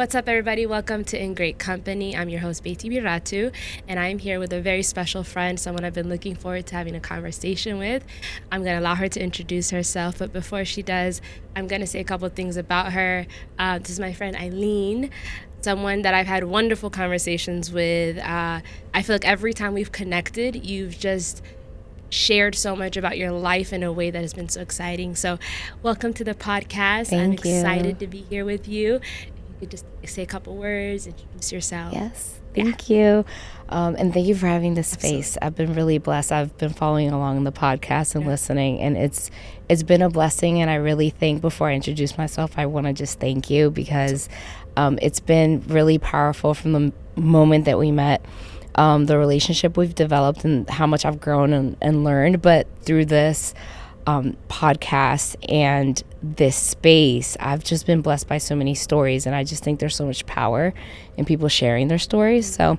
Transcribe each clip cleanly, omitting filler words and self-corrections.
What's up, everybody? Welcome to In Great Company. I'm your host, Betty Biratu, and I'm here with a very special friend, someone I've been looking forward to having a conversation with. I'm going to allow her to introduce herself, but before she does, I'm going to say a couple of things about her. This is my friend Eileen, someone that I've had wonderful conversations with. I feel like every time we've connected, you've just shared so much about your life in a way that has been so exciting. So welcome to the podcast. I'm excited to be here with you. You could just say a couple words, introduce yourself. Yes, thank you. And thank you for having this space. Absolutely. I've been really blessed. I've been following along the podcast and listening, and it's been a blessing. And I really think, before I introduce myself, I want to just thank you because it's been really powerful from the moment that we met. The relationship we've developed and how much I've grown and learned, but through this podcast and this space, I've just been blessed by so many stories, and I just think there's so much power in people sharing their stories. So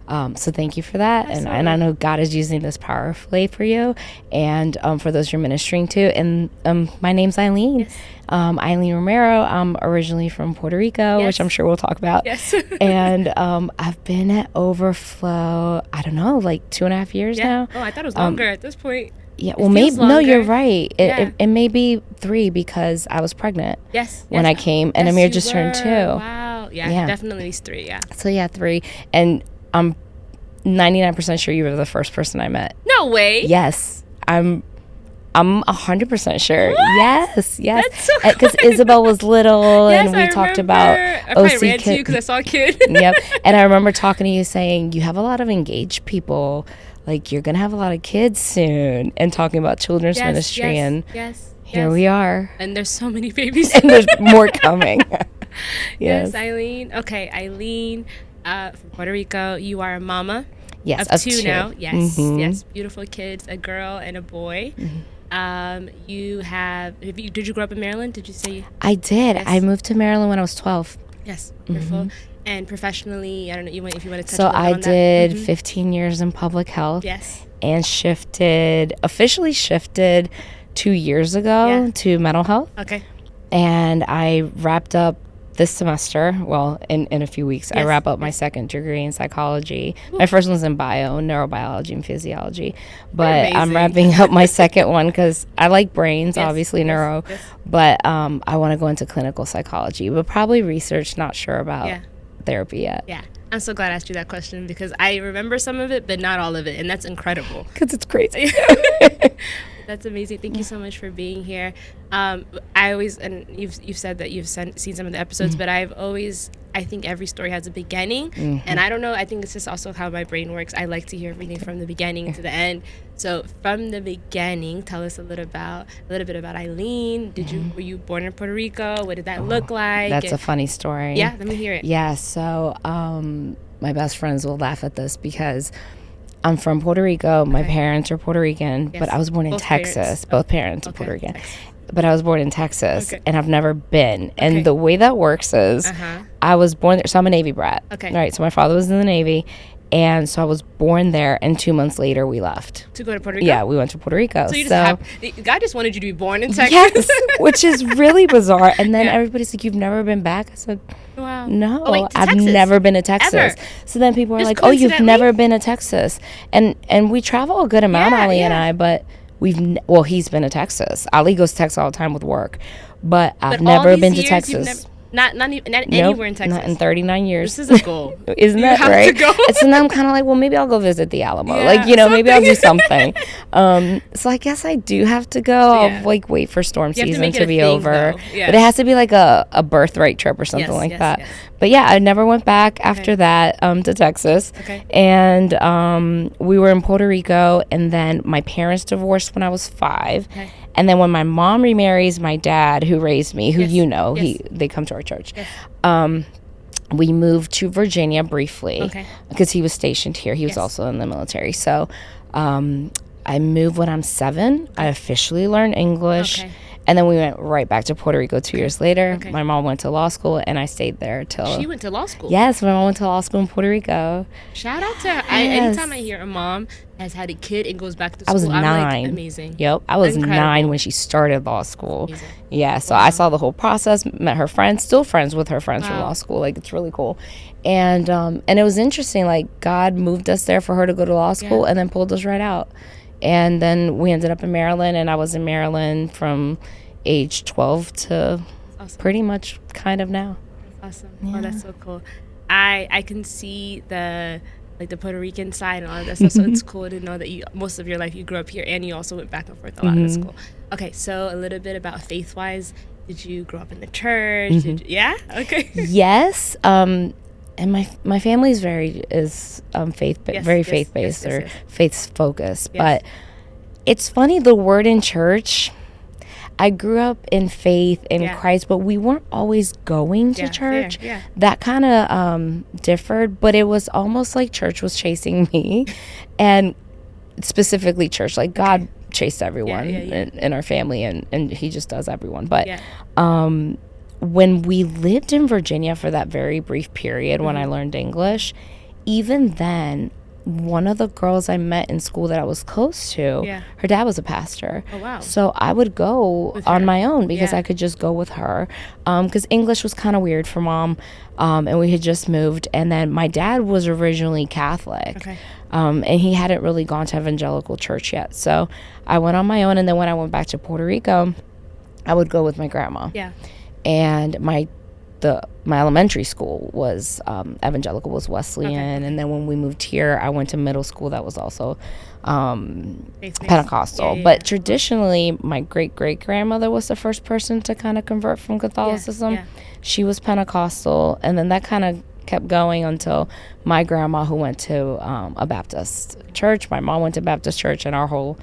thank you for that. And I know God is using this powerfully for you and for those you're ministering to. And my name's Eileen. Yes. Eileen Romero. I'm originally from Puerto Rico, which I'm sure we'll talk about. Yes. And I've been at Overflow, I don't know, like 2.5 years now. Oh, I thought it was longer at this point. Yeah, well, maybe longer. No, you're right. It may be 3 because I was pregnant. Yes. When I came, and Amir just turned 2. Wow. Yeah, definitely at least 3. Yeah. So 3, and I'm 99% sure you were the first person I met. No way. Yes, I'm 100% sure. What? Yes. That's so cool. Because Isabel was little, yes, and we talked about I probably ran to you because I saw a kid. Yep. And I remember talking to you saying you have a lot of engaged people. Like, you're going to have a lot of kids soon, and talking about children's ministry. And here we are. And there's so many babies. And there's more coming. Yes, Eileen. Okay, Eileen from Puerto Rico. You are a mama. Yes, of 2 now. Yes, mm-hmm. Yes. Beautiful kids, a girl and a boy. Mm-hmm. Did you grow up in Maryland? Did you say? I did. Yes. I moved to Maryland when I was 12. Yes, wonderful. Mm-hmm. And professionally, I don't know if you want to touch so on that. So I did 15 years in public health. Yes. And officially shifted 2 years ago to mental health. Okay. And I wrapped up this semester, well, in a few weeks, I wrap up my second degree in psychology. Ooh. My first one's in neurobiology and physiology. But I'm wrapping up my second one because I like brains, obviously neuro. Yes. But I want to go into clinical psychology, but probably research, not sure about therapy yet. Yeah. I'm so glad I asked you that question because I remember some of it, but not all of it. And that's incredible. Because it's crazy. That's amazing. Thank you so much for being here. I always, and you've said that you've seen some of the episodes, but I think every story has a beginning. And I don't know, I think it's just also how my brain works. I like to hear everything from the beginning to the end. So from the beginning, tell us a little bit about Eileen. Were you born in Puerto Rico? What did that look like? That's a funny story. Yeah, let me hear it. Yeah, so my best friends will laugh at this because I'm from Puerto Rico. My parents are Puerto Rican, but I was born in Texas. Both parents are Puerto Rican. Texas. But I was born in Texas, and I've never been. And the way that works is I was born there. So I'm a Navy brat. Okay. Right. So my father was in the Navy. And so I was born there, and 2 months later we left. To go to Puerto Rico? Yeah, we went to Puerto Rico. So you God just wanted you to be born in Texas? Yes, which is really bizarre. And then everybody's like, you've never been back? I said, wow. No, I've never been to Texas. Ever. So then people are like, oh, you've never been to Texas. And we travel a good amount, Ali and I, but he's been to Texas. Ali goes to Texas all the time with work. But I've never been to Texas. Not anywhere in Texas. Not in 39 years. This is a goal. Isn't that right? So now I'm kind of like, well, maybe I'll go visit the Alamo. Maybe I'll do something. So I guess I do have to go. I'll wait for storm season to be over. Yeah. But it has to be like a birthright trip or something like that. Yes. But yeah, I never went back after that to Texas. Okay. And we were in Puerto Rico, and then my parents divorced when I was 5. Okay. And then when my mom remarries my dad, who raised me, who they come to our church. Yes. We moved to Virginia briefly because he was stationed here. He was also in the military. So I moved when I'm 7. I officially learned English. And then we went right back to Puerto Rico 2 years later. Okay. My mom went to law school, and I stayed there till... She went to law school? Yes, my mom went to law school in Puerto Rico. Shout out to her. Yes. Anytime I hear a mom has had a kid and goes back to school, I was 9. I'm like, amazing. Yep, I was Incredible. 9 when she started law school. Amazing. Yeah, so I saw the whole process, met her friends, still friends with her friends from Wow. law school. Like, it's really cool. And it was interesting. Like, God moved us there for her to go to law school and then pulled us right out. And then we ended up in Maryland, and I was in Maryland from age 12 to pretty much kind of now. Awesome. Yeah. Oh, that's so cool. I can see the Puerto Rican side and all of that stuff. So it's cool to know that most of your life you grew up here and you also went back and forth a lot. That's cool. Okay, so a little bit about faith-wise. Did you grow up in the church? Yeah? Okay. Yes. And my family is very faith-based or faith-focused. Yes. But it's funny, the word in church... I grew up in faith in Christ, but we weren't always going to church. Fair, yeah. That kind of differed, but it was almost like church was chasing me, and specifically church. Like, God chased everyone in our family, and he just does everyone. But when we lived in Virginia for that very brief period when I learned English, even then, one of the girls I met in school that I was close to, her dad was a pastor. Oh, wow. So I would go on my own because I could just go with her. Because English was kind of weird for Mom, and we had just moved. And then my dad was originally Catholic. Okay. And he hadn't really gone to evangelical church yet. So I went on my own. And then when I went back to Puerto Rico, I would go with my grandma. Yeah. And my elementary school was evangelical, was Wesleyan. Okay. And then when we moved here, I went to middle school that was also Faith-based. Pentecostal. Yeah. But traditionally, my great-great-grandmother was the first person to kind of convert from Catholicism. Yeah. She was Pentecostal, and then that kind of kept going until my grandma, who went to a Baptist church. My mom went to Baptist church, and our whole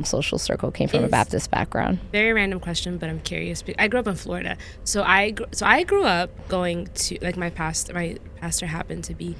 social circle came from a Baptist background. Very random question, but I'm curious. I grew up in Florida, so I grew up going to, like, my pastor happened to be,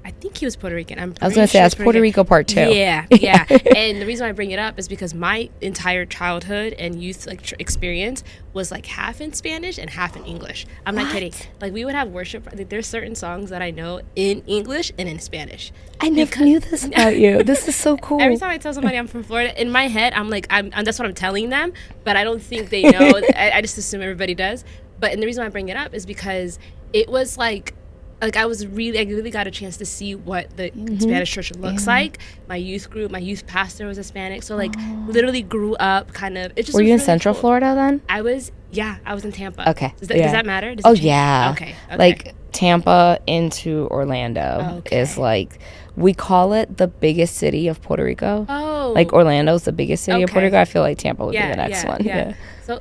I think he was Puerto Rican. I was going to say, that's Puerto Rico part 2. Yeah. And the reason I bring it up is because my entire childhood and youth experience was like half in Spanish and half in English. I'm not kidding. Like, we would have worship. Like, there's certain songs that I know in English and in Spanish. I never knew this about you. This is so cool. Every time I tell somebody I'm from Florida, in my head, I'm like, that's what I'm telling them, but I don't think they know. I just assume everybody does. And the reason why I bring it up is because it was like I really got a chance to see what the Spanish church looks like. My youth pastor was Hispanic, so literally grew up kind of. It just Were you in really Central cool. Florida then? I was in Tampa. Okay. Does that matter? Does Oh it change? yeah. Okay. Like Tampa into Orlando is like, we call it the biggest city of Puerto Rico. Oh. Like, Orlando's the biggest city of Puerto Rico. I feel like Tampa would be the next one. Yeah.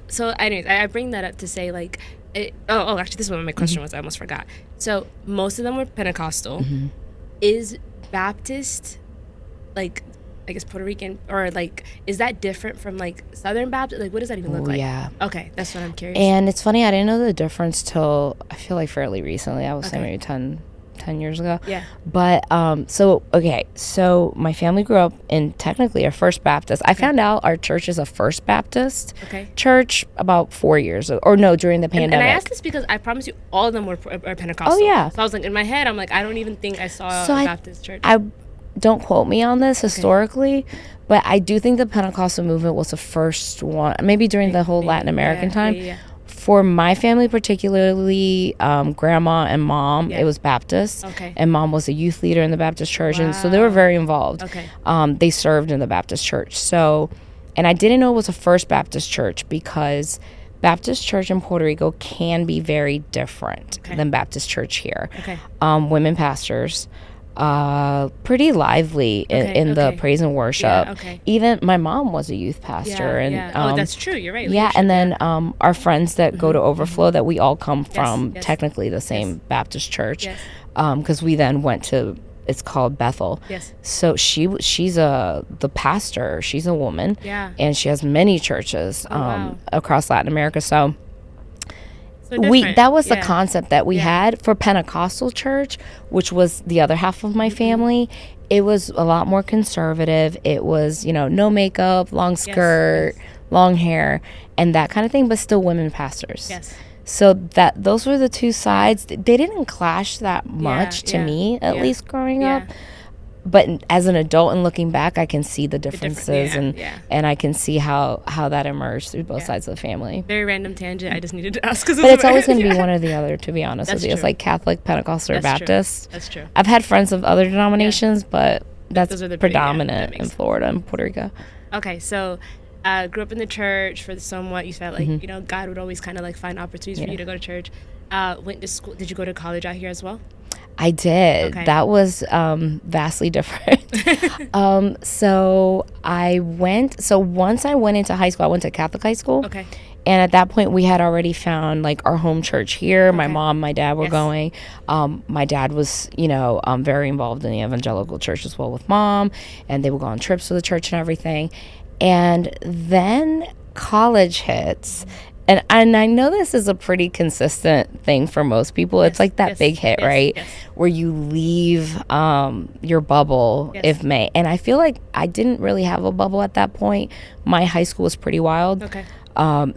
So anyways, I bring that up to say, like, actually, this is what my question was. I almost forgot. So most of them were Pentecostal. Is Baptist, like, I guess Puerto Rican, or like, is that different from like Southern Baptist? Like, what does that even look like? Yeah. Okay, that's what I'm curious. And it's funny, I didn't know the difference till, I feel like, fairly recently. I would say maybe 10 years ago. Yeah. But so my family grew up in technically a First Baptist. I found out our church is a First Baptist church about 4 years ago, or no, during the pandemic. And I asked this because I promise you all of them were Pentecostal. Oh yeah. So I was like, in my head, I'm like, I don't even think I saw a Baptist church. Don't quote me on this historically, but I do think the Pentecostal movement was the first one, maybe during the whole Latin American time. Yeah. For my family, particularly grandma and mom, it was Baptist. Okay. And mom was a youth leader in the Baptist church. And so they were very involved. Okay. They served in the Baptist church. So, and I didn't know it was a First Baptist church because Baptist church in Puerto Rico can be very different than Baptist church here. Okay. Women pastors. Pretty lively in the praise and worship. Yeah, okay. Even my mom was a youth pastor. And that's true. You're right. Yeah, and then our friends that go to Overflow, that we all come from technically the same Baptist church, because we then went to, it's called Bethel. Yes. So she's the pastor. She's a woman. Yeah. And she has many churches across Latin America. So that was the concept that we had for Pentecostal church, which was the other half of my family. It was a lot more conservative. It was, no makeup, long skirt, long hair, and that kind of thing, but still women pastors. Yes. So that those were the two sides. They didn't clash that much to me, at least growing up. But as an adult and looking back, I can see the differences, and I can see how that emerged through both sides of the family. Very random tangent. I just needed to ask. But it's always going to be one or the other, to be honest with you. It's like Catholic, Pentecostal, or Baptist. That's true. I've had friends of other denominations, but that's predominant in Florida and Puerto Rico. Okay, so grew up in the church for somewhat. You felt like, you know, God would always kind of like find opportunities for you to go to church. Went to school. Did you go to college out here as well? I did. Okay. That was vastly different. So once I went into high school, I went to Catholic high school. Okay. And at that point, we had already found like our home church here. My mom, my dad were going. My dad was, very involved in the evangelical church as well with mom. And they would go on trips to the church and everything. And then college hits. And I know this is a pretty consistent thing for most people. It's like that big hit, right? Yes. Where you leave your bubble, if may. And I feel like I didn't really have a bubble at that point. My high school was pretty wild. Okay.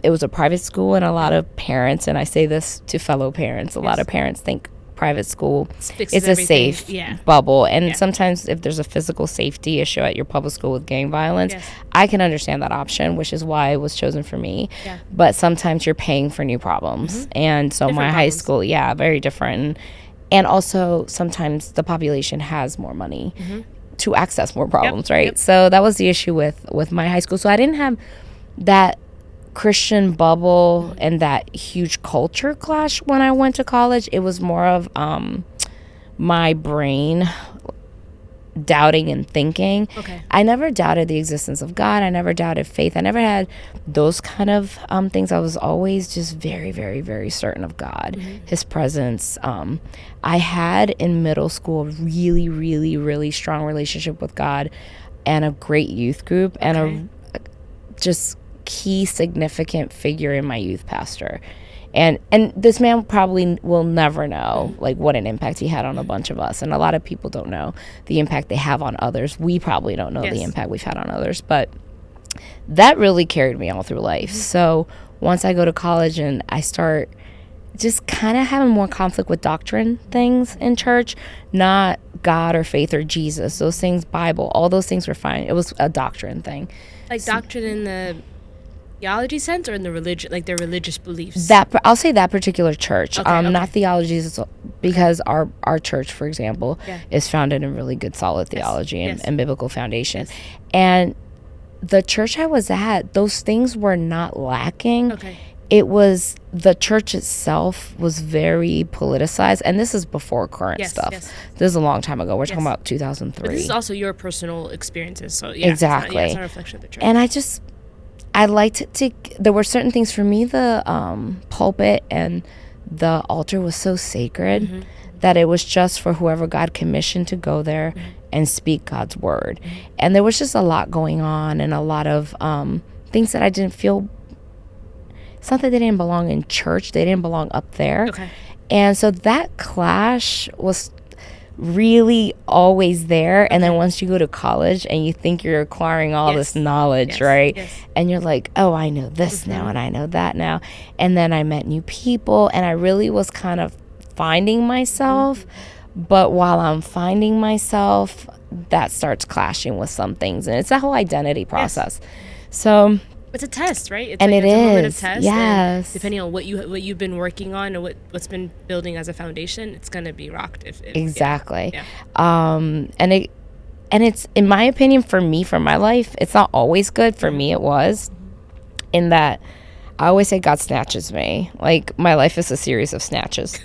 It was a private school, and a lot of parents, and I say this to fellow parents, a lot of parents think private school is a safe bubble. And sometimes if there's a physical safety issue at your public school with gang violence, I can understand that option, which is why it was chosen for me. But sometimes you're paying for new problems. And so my high school, very different. And also sometimes the population has more money to access more problems, right? So that was the issue with my high school. So I didn't have that Christian bubble and that huge culture clash when I went to college. It was more of my brain doubting and thinking. I never doubted the existence of God. I never doubted faith. I never had those kind of things. I was always just very, very, very certain of God, his presence. I had in middle school a really, really, really strong relationship with God and a great youth group and a just key significant figure in my youth pastor. And this man probably will never know like what an impact he had on a bunch of us. And a lot of people don't know the impact they have on others. We probably don't know the impact we've had on others. But that really carried me all through life. So once I go to college and I start just kind of having more conflict with doctrine things in church, not God or faith or Jesus, those things, Bible, all those things were fine. It was a doctrine thing. Like doctrine in the theology sense or in the religion, like their religious beliefs? I'll say that particular church, not theologies, because our church, for example, is founded in really good, solid theology and biblical foundation. And the church I was at, those things were not lacking. It was the church itself was very politicized, and this is before current stuff. This is a long time ago. We're talking about 2003. But this is also your personal experiences, so exactly. It's not a reflection of the church. And I liked to. There were certain things for me. The pulpit and the altar was so sacred that it was just for whoever God commissioned to go there and speak God's word. And there was just a lot going on and a lot of things that I didn't feel. It's not that they didn't belong in church; they didn't belong up there. And so that clash was really always there. And then once you go to college and you think you're acquiring all this knowledge, right? And you're like, oh, I know this now and I know that now. And then I met new people and I really was kind of finding myself. But while I'm finding myself, that starts clashing with some things. And it's that whole identity process. So it's a test, right? It's and like, it it's is. A moment of test. Yes. And depending on what you've been working on or what's been building as a foundation, it's gonna be rocked. If exactly. And it's, in my opinion, for me, for my life, it's not always good. For me, it was in that I always say God snatches me. Like my life is a series of snatches,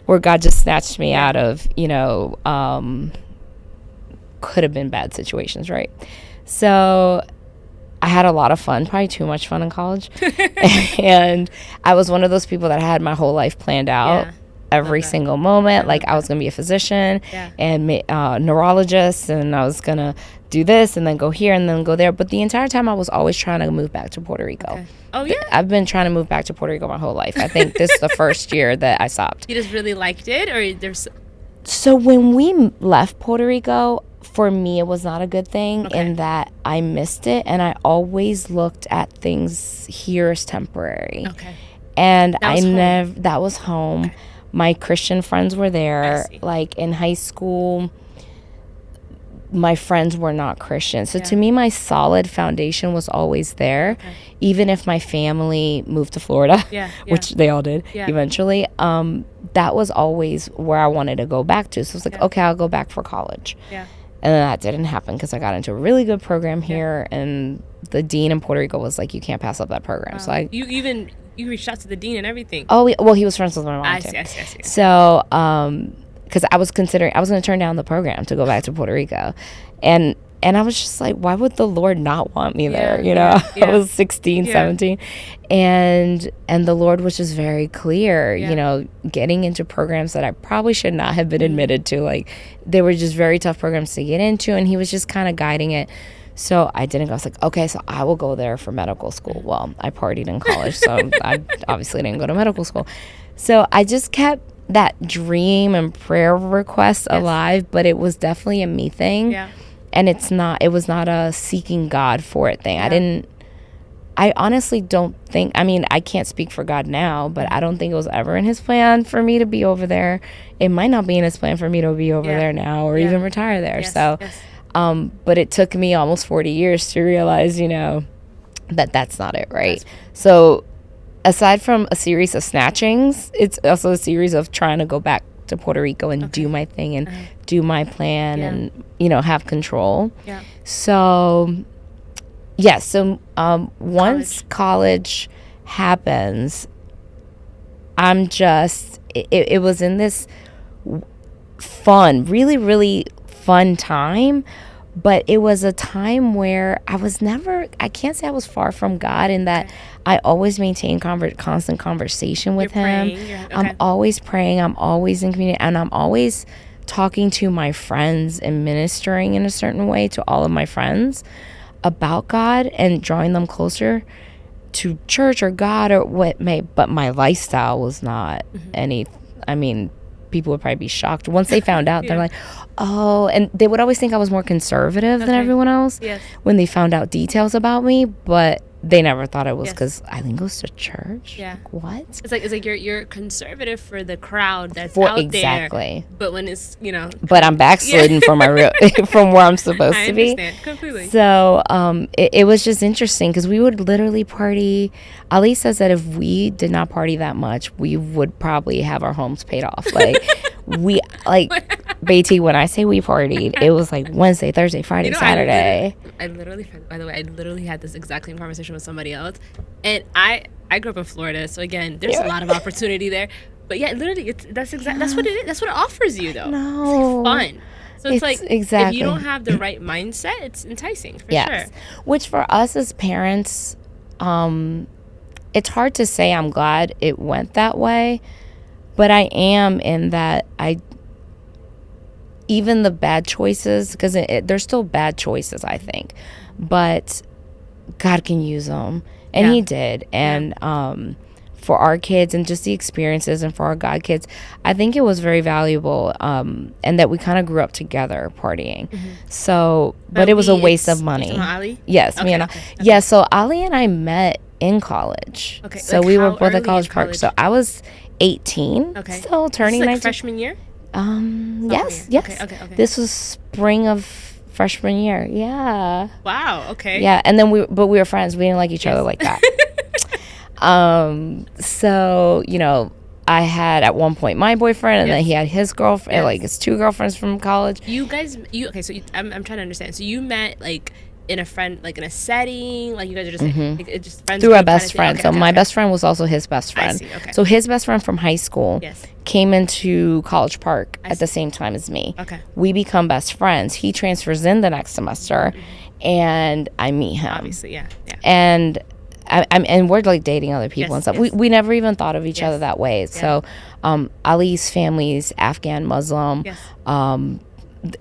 where God just snatched me out of could have been bad situations, right? So I had a lot of fun, probably too much fun in college. And I was one of those people that had my whole life planned out, every single moment. Like I was going to be a physician and neurologist, and I was going to do this and then go here and then go there. But the entire time I was always trying to move back to Puerto Rico. Oh, yeah? I've been trying to move back to Puerto Rico my whole life. I think this is the first year that I stopped. You just really liked it? Or there's... So when we left Puerto Rico, for me, it was not a good thing in that I missed it, and I always looked at things here as temporary. Okay. And that was home. Okay. My Christian friends were there. Like in high school, my friends were not Christian. So to me, my solid foundation was always there. Okay. Even if my family moved to Florida, which they all did eventually, that was always where I wanted to go back to. So it's like, okay, I'll go back for college. Yeah. And then that didn't happen because I got into a really good program here, and the dean in Puerto Rico was like, you can't pass up that program. So you reached out to the dean and everything. Oh, well, he was friends with my mom too. I see. So, because I was going to turn down the program to go back to Puerto Rico, and I was just like, why would the Lord not want me there? You know, I was 16, 17, and the Lord was just very clear. You know, getting into programs that I probably should not have been admitted to, like they were just very tough programs to get into, and he was just kind of guiding it. So I didn't go. I was like, okay, so I will go there for medical school. Well, I partied in college, so I obviously didn't go to medical school. So I just kept that dream and prayer request alive, but it was definitely a me thing. Yeah. And it was not a seeking God for it thing. Yeah. I honestly don't think, I mean, I can't speak for God now, but I don't think it was ever in his plan for me to be over there. It might not be in his plan for me to be over there now or even retire there. Yes. So, but it took me almost 40 years to realize, you know, that's not it, right? So aside from a series of snatchings, it's also a series of trying to go back to Puerto Rico and do my thing and do my plan and, you know, have control. Yeah. So, once college happens, I'm just, it was in this fun, really, really fun time. But it was a time where I can't say I was far from God in that I always maintained constant conversation with him. I'm always praying. I'm always in community. And I'm always talking to my friends and ministering in a certain way to all of my friends about God and drawing them closer to church or God or what may. But my lifestyle was not people would probably be shocked once they found out. They're like, oh, and they would always think I was more conservative than everyone else when they found out details about me, but they never thought it was because Eileen goes to church. Yeah. Like, what? It's like you're conservative for the crowd that's out there. But when it's, you know. But I'm backslidden from from where I'm supposed to be. I understand completely. So it was just interesting because we would literally party. Ali says that if we did not party that much, we would probably have our homes paid off. Betty, when I say we partied, it was like Wednesday, Thursday, Friday, Saturday. I literally had this exact same conversation with somebody else, and I grew up in Florida, so again, there's a lot of opportunity there. But yeah, literally, that's what it is. That's what it offers you, though. No, it's like fun. So it's like if you don't have the right mindset, it's enticing for sure. Which for us as parents, it's hard to say. I'm glad it went that way, but I am in that even the bad choices, because they're still bad choices, I think, but God can use them, and he did. And for our kids and just the experiences, and for our God kids, I think it was very valuable, and that we kind of grew up together partying. So, but it was a waste of money. Ali? Yes, me and Ali. Yeah, so Ali and I met in college. Okay, so we were both at College Park. So I was 18, still turning 19. Freshman year? Yes. Okay. This was spring of freshman year. Yeah. Wow. Okay. Yeah, and then we were friends. We didn't like each other like that. So, you know, I had at one point my boyfriend, and then he had his girlfriend, like his two girlfriends from college. I'm trying to understand. So you met like in a setting, like you guys are just just friends through a best friend. My best friend was also his best friend. I see, okay. So his best friend from high school came into College Park at the same time as me. Okay. We become best friends. He transfers in the next semester, and I meet him. Obviously, yeah. And and we're like dating other people and stuff. We never even thought of each other that way. So Ali's family's Afghan Muslim.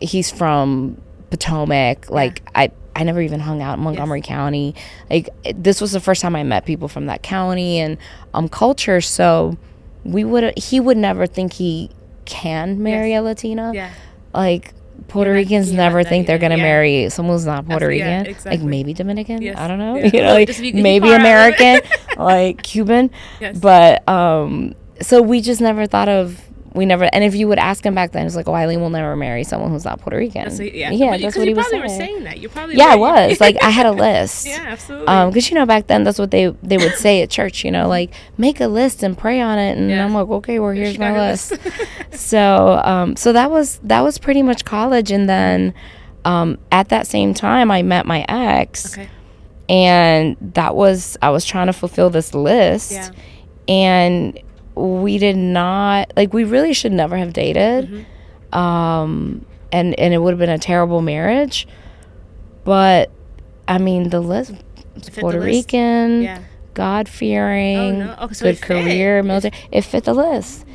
He's from Potomac. Like I never even hung out in Montgomery County. Like this was the first time I met people from that county and culture. So he would never think he can marry a Latina. Yeah. Like Puerto Ricans never think they're going to marry someone who's not Puerto Rican. Yeah, exactly. Like maybe Dominican. Yes. I don't know. Yeah. You know, like maybe American, like Cuban. Yes. But so we just never thought of. We never, and if you would ask him back then, it's like, oh, Eileen will never marry someone who's not Puerto Rican. That's what he was saying. You probably were saying that. You probably I was. Like, I had a list. Yeah, absolutely. Because, back then, that's what they would say at church, like, make a list and pray on it. And I'm like, okay, well, here's my list. So that was pretty much college. And then at that same time, I met my ex. Okay. And I was trying to fulfill this list. Yeah. And we did not, like, we really should never have dated. And it would have been a terrible marriage. But I mean, the list, Puerto Rican, God-fearing, good career, military, it fit the list.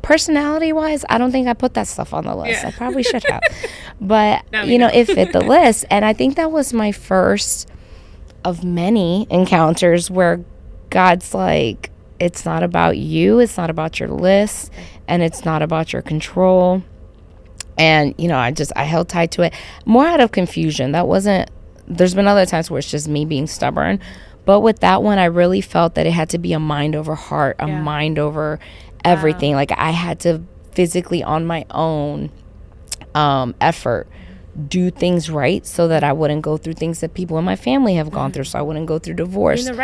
Personality wise, I don't think I put that stuff on the list. I probably should have. But it fit the list. And I think that was my first of many encounters where God's like, it's not about you, it's not about your list, and it's not about your control. And I held tight to it more out of confusion. There's been other times where it's just me being stubborn, but with that one I really felt that it had to be a mind over heart, a mind over everything. Like I had to physically on my own effort do things right so that I wouldn't go through things that people in my family have gone through, so I wouldn't go through divorce. Doing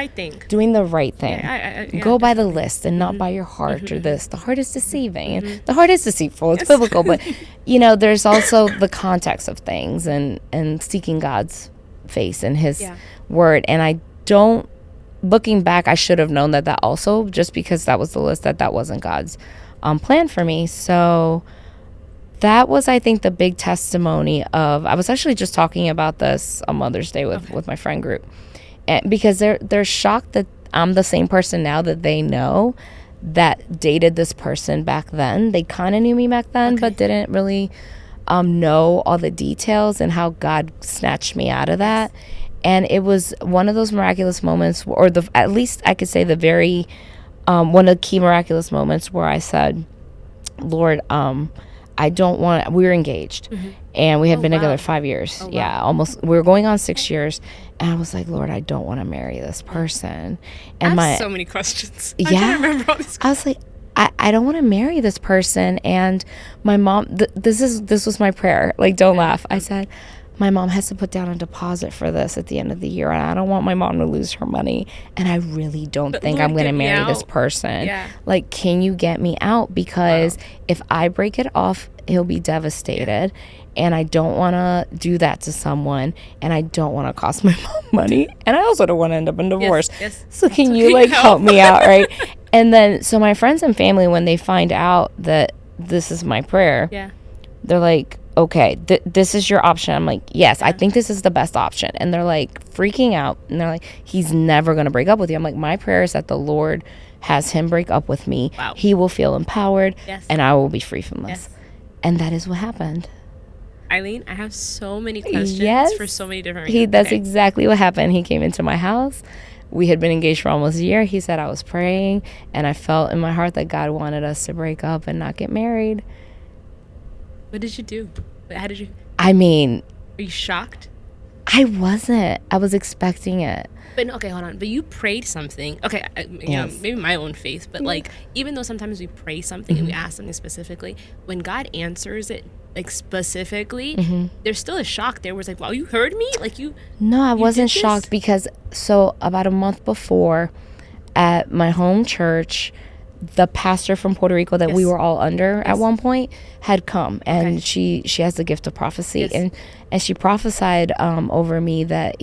the right thing. Go by the list and not by your heart or this. The heart is deceiving. And the heart is deceitful. It's biblical. But, there's also the context of things and seeking God's face and his word. And looking back, I should have known that also, just because that was the list, that wasn't God's plan for me. So that was, I think, the big testimony of, I was actually just talking about this on Mother's Day with my friend group. And because they're shocked that I'm the same person now that they know that dated this person back then. They kind of knew me back then, but didn't really know all the details and how God snatched me out of that. And it was one of those miraculous moments, or at least I could say the very, one of the key miraculous moments where I said, Lord, I don't want, we were engaged and we had been together 5 years. Almost. We were going on 6 years. And I was like, Lord, I don't want to marry this person. And I have so many questions. I can't remember all these questions. I was like, I don't want to marry this person. And my mom, this was my prayer. Like, don't laugh. I said, my mom has to put down a deposit for this at the end of the year, and I don't want my mom to lose her money, and I really don't think I'm going to marry this person. Like, can you get me out? Because if I break it off, he'll be devastated, and I don't want to do that to someone, and I don't want to cost my mom money, and I also don't want to end up in divorce. So can you, like, help me out, right? And then, so my friends and family, when they find out that this is my prayer, they're like, okay, this is your option. I'm like, yes, I think this is the best option. And they're like freaking out. And they're like, he's never going to break up with you. I'm like, my prayer is that the Lord has him break up with me. He will feel empowered and I will be free from this. And that is what happened. Eileen, I have so many questions for so many different reasons. That's exactly what happened. He came into my house. We had been engaged for almost a year. He said I was praying, and I felt in my heart that God wanted us to break up and not get married. What did you do? How did you? I mean, are you shocked? I wasn't. I was expecting it. But okay, hold on. But you prayed something. Okay, maybe my own faith. But like, even though sometimes we pray something and we ask something specifically, when God answers it like specifically, there's still a shock there. Where it's like, wow, you heard me? Like you? No, I wasn't shocked because about a month before, at my home church, the pastor from Puerto Rico that we were all under at one point had come, and she has the gift of prophecy, and she prophesied over me that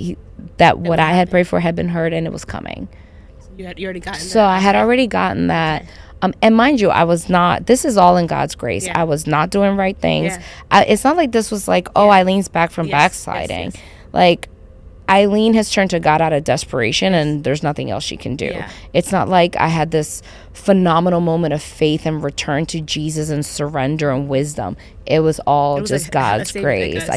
what I had prayed for had been heard and it was coming. You already gotten that. So I had already gotten that. And mind you, I was not, this is all in God's grace. I was not doing right things. It's not like this was like, Eileen's back from backsliding. Like, Eileen has turned to God out of desperation, and there's nothing else she can do. It's not like I had this phenomenal moment of faith and return to Jesus and surrender and wisdom. It was all just like God's grace.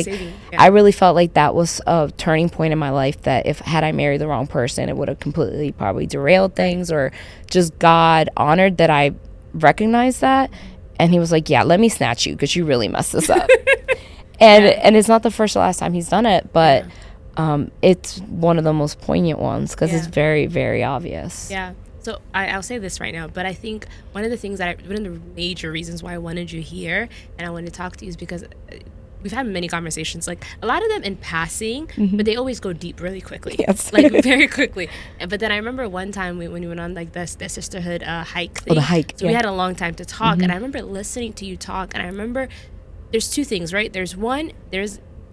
I really felt like that was a turning point in my life, that if had I married the wrong person, it would have completely probably derailed things, or just God honored that I recognized that And he was like, yeah, let me snatch you because you really messed this up. And it's not the first or last time he's done it, but it's one of the most poignant ones because it's very, very obvious. Yeah. So I'll say this right now, but I think one of the major reasons why I wanted you here and I wanted to talk to you is because we've had many conversations, like a lot of them in passing, but they always go deep really quickly. Yes. Like very quickly. But then I remember one time when we went on like the sisterhood hike thing. Oh, the hike. So we had a long time to talk, and I remember listening to you talk, and I remember there's two things, right? There's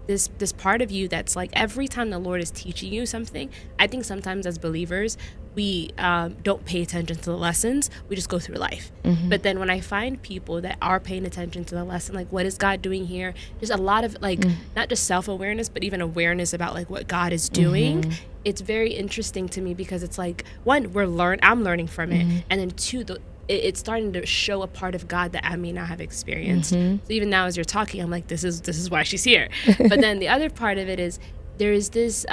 this part of you that's like every time the Lord is teaching you something, I think sometimes as believers, we don't pay attention to the lessons. We just go through life. But then when I find people that are paying attention to the lesson, like what is God doing here? There's a lot of like not just self-awareness, but even awareness about like what God is doing. It's very interesting to me because it's like, one, I'm learning from it. And then two, it's starting to show a part of God that I may not have experienced. So even now as you're talking, I'm like, this is why she's here. But then the other part of it is there is this,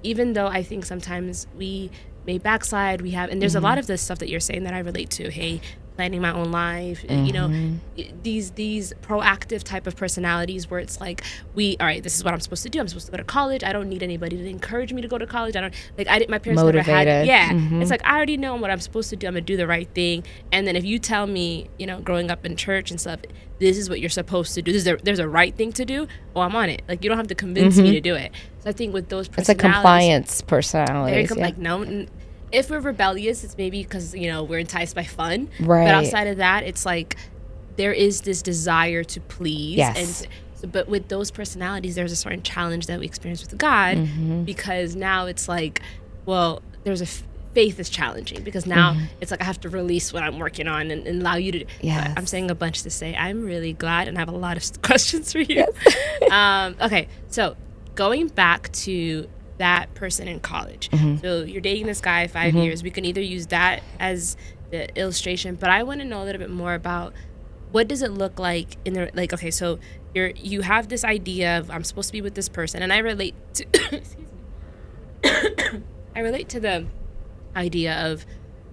even though I think sometimes we may backslide, and there's a lot of this stuff that you're saying that I relate to. Hey, planning my own life, you know, these proactive type of personalities where it's like, all right, this is what I'm supposed to do. I'm supposed to go to college. I don't need anybody to encourage me to go to college. My parents Motivated. never had, it's like, I already know what I'm supposed to do. I'm gonna do the right thing. And then if you tell me, you know, growing up in church and stuff, this is what you're supposed to do. There's a right thing to do. Oh, I'm on it. Like, you don't have to convince me to do it. So I think with those personalities, it's a compliance personality. Like, no, if we're rebellious, it's maybe because, you know, we're enticed by fun. Right. But outside of that, it's like there is this desire to please. Yes. But with those personalities, there's a certain challenge that we experience with God because now it's like, well, faith is challenging because now it's like I have to release what I'm working on and allow you to. Yes. I'm saying a bunch to say I'm really glad and I have a lot of questions for you. Yes. Okay, so going back to that person in college. So you're dating this guy 5 years. We can either use that as the illustration, but I want to know a little bit more about what does it look like in the, like, okay, so you have this idea of I'm supposed to be with this person, and I relate to excuse me. I relate to the idea of,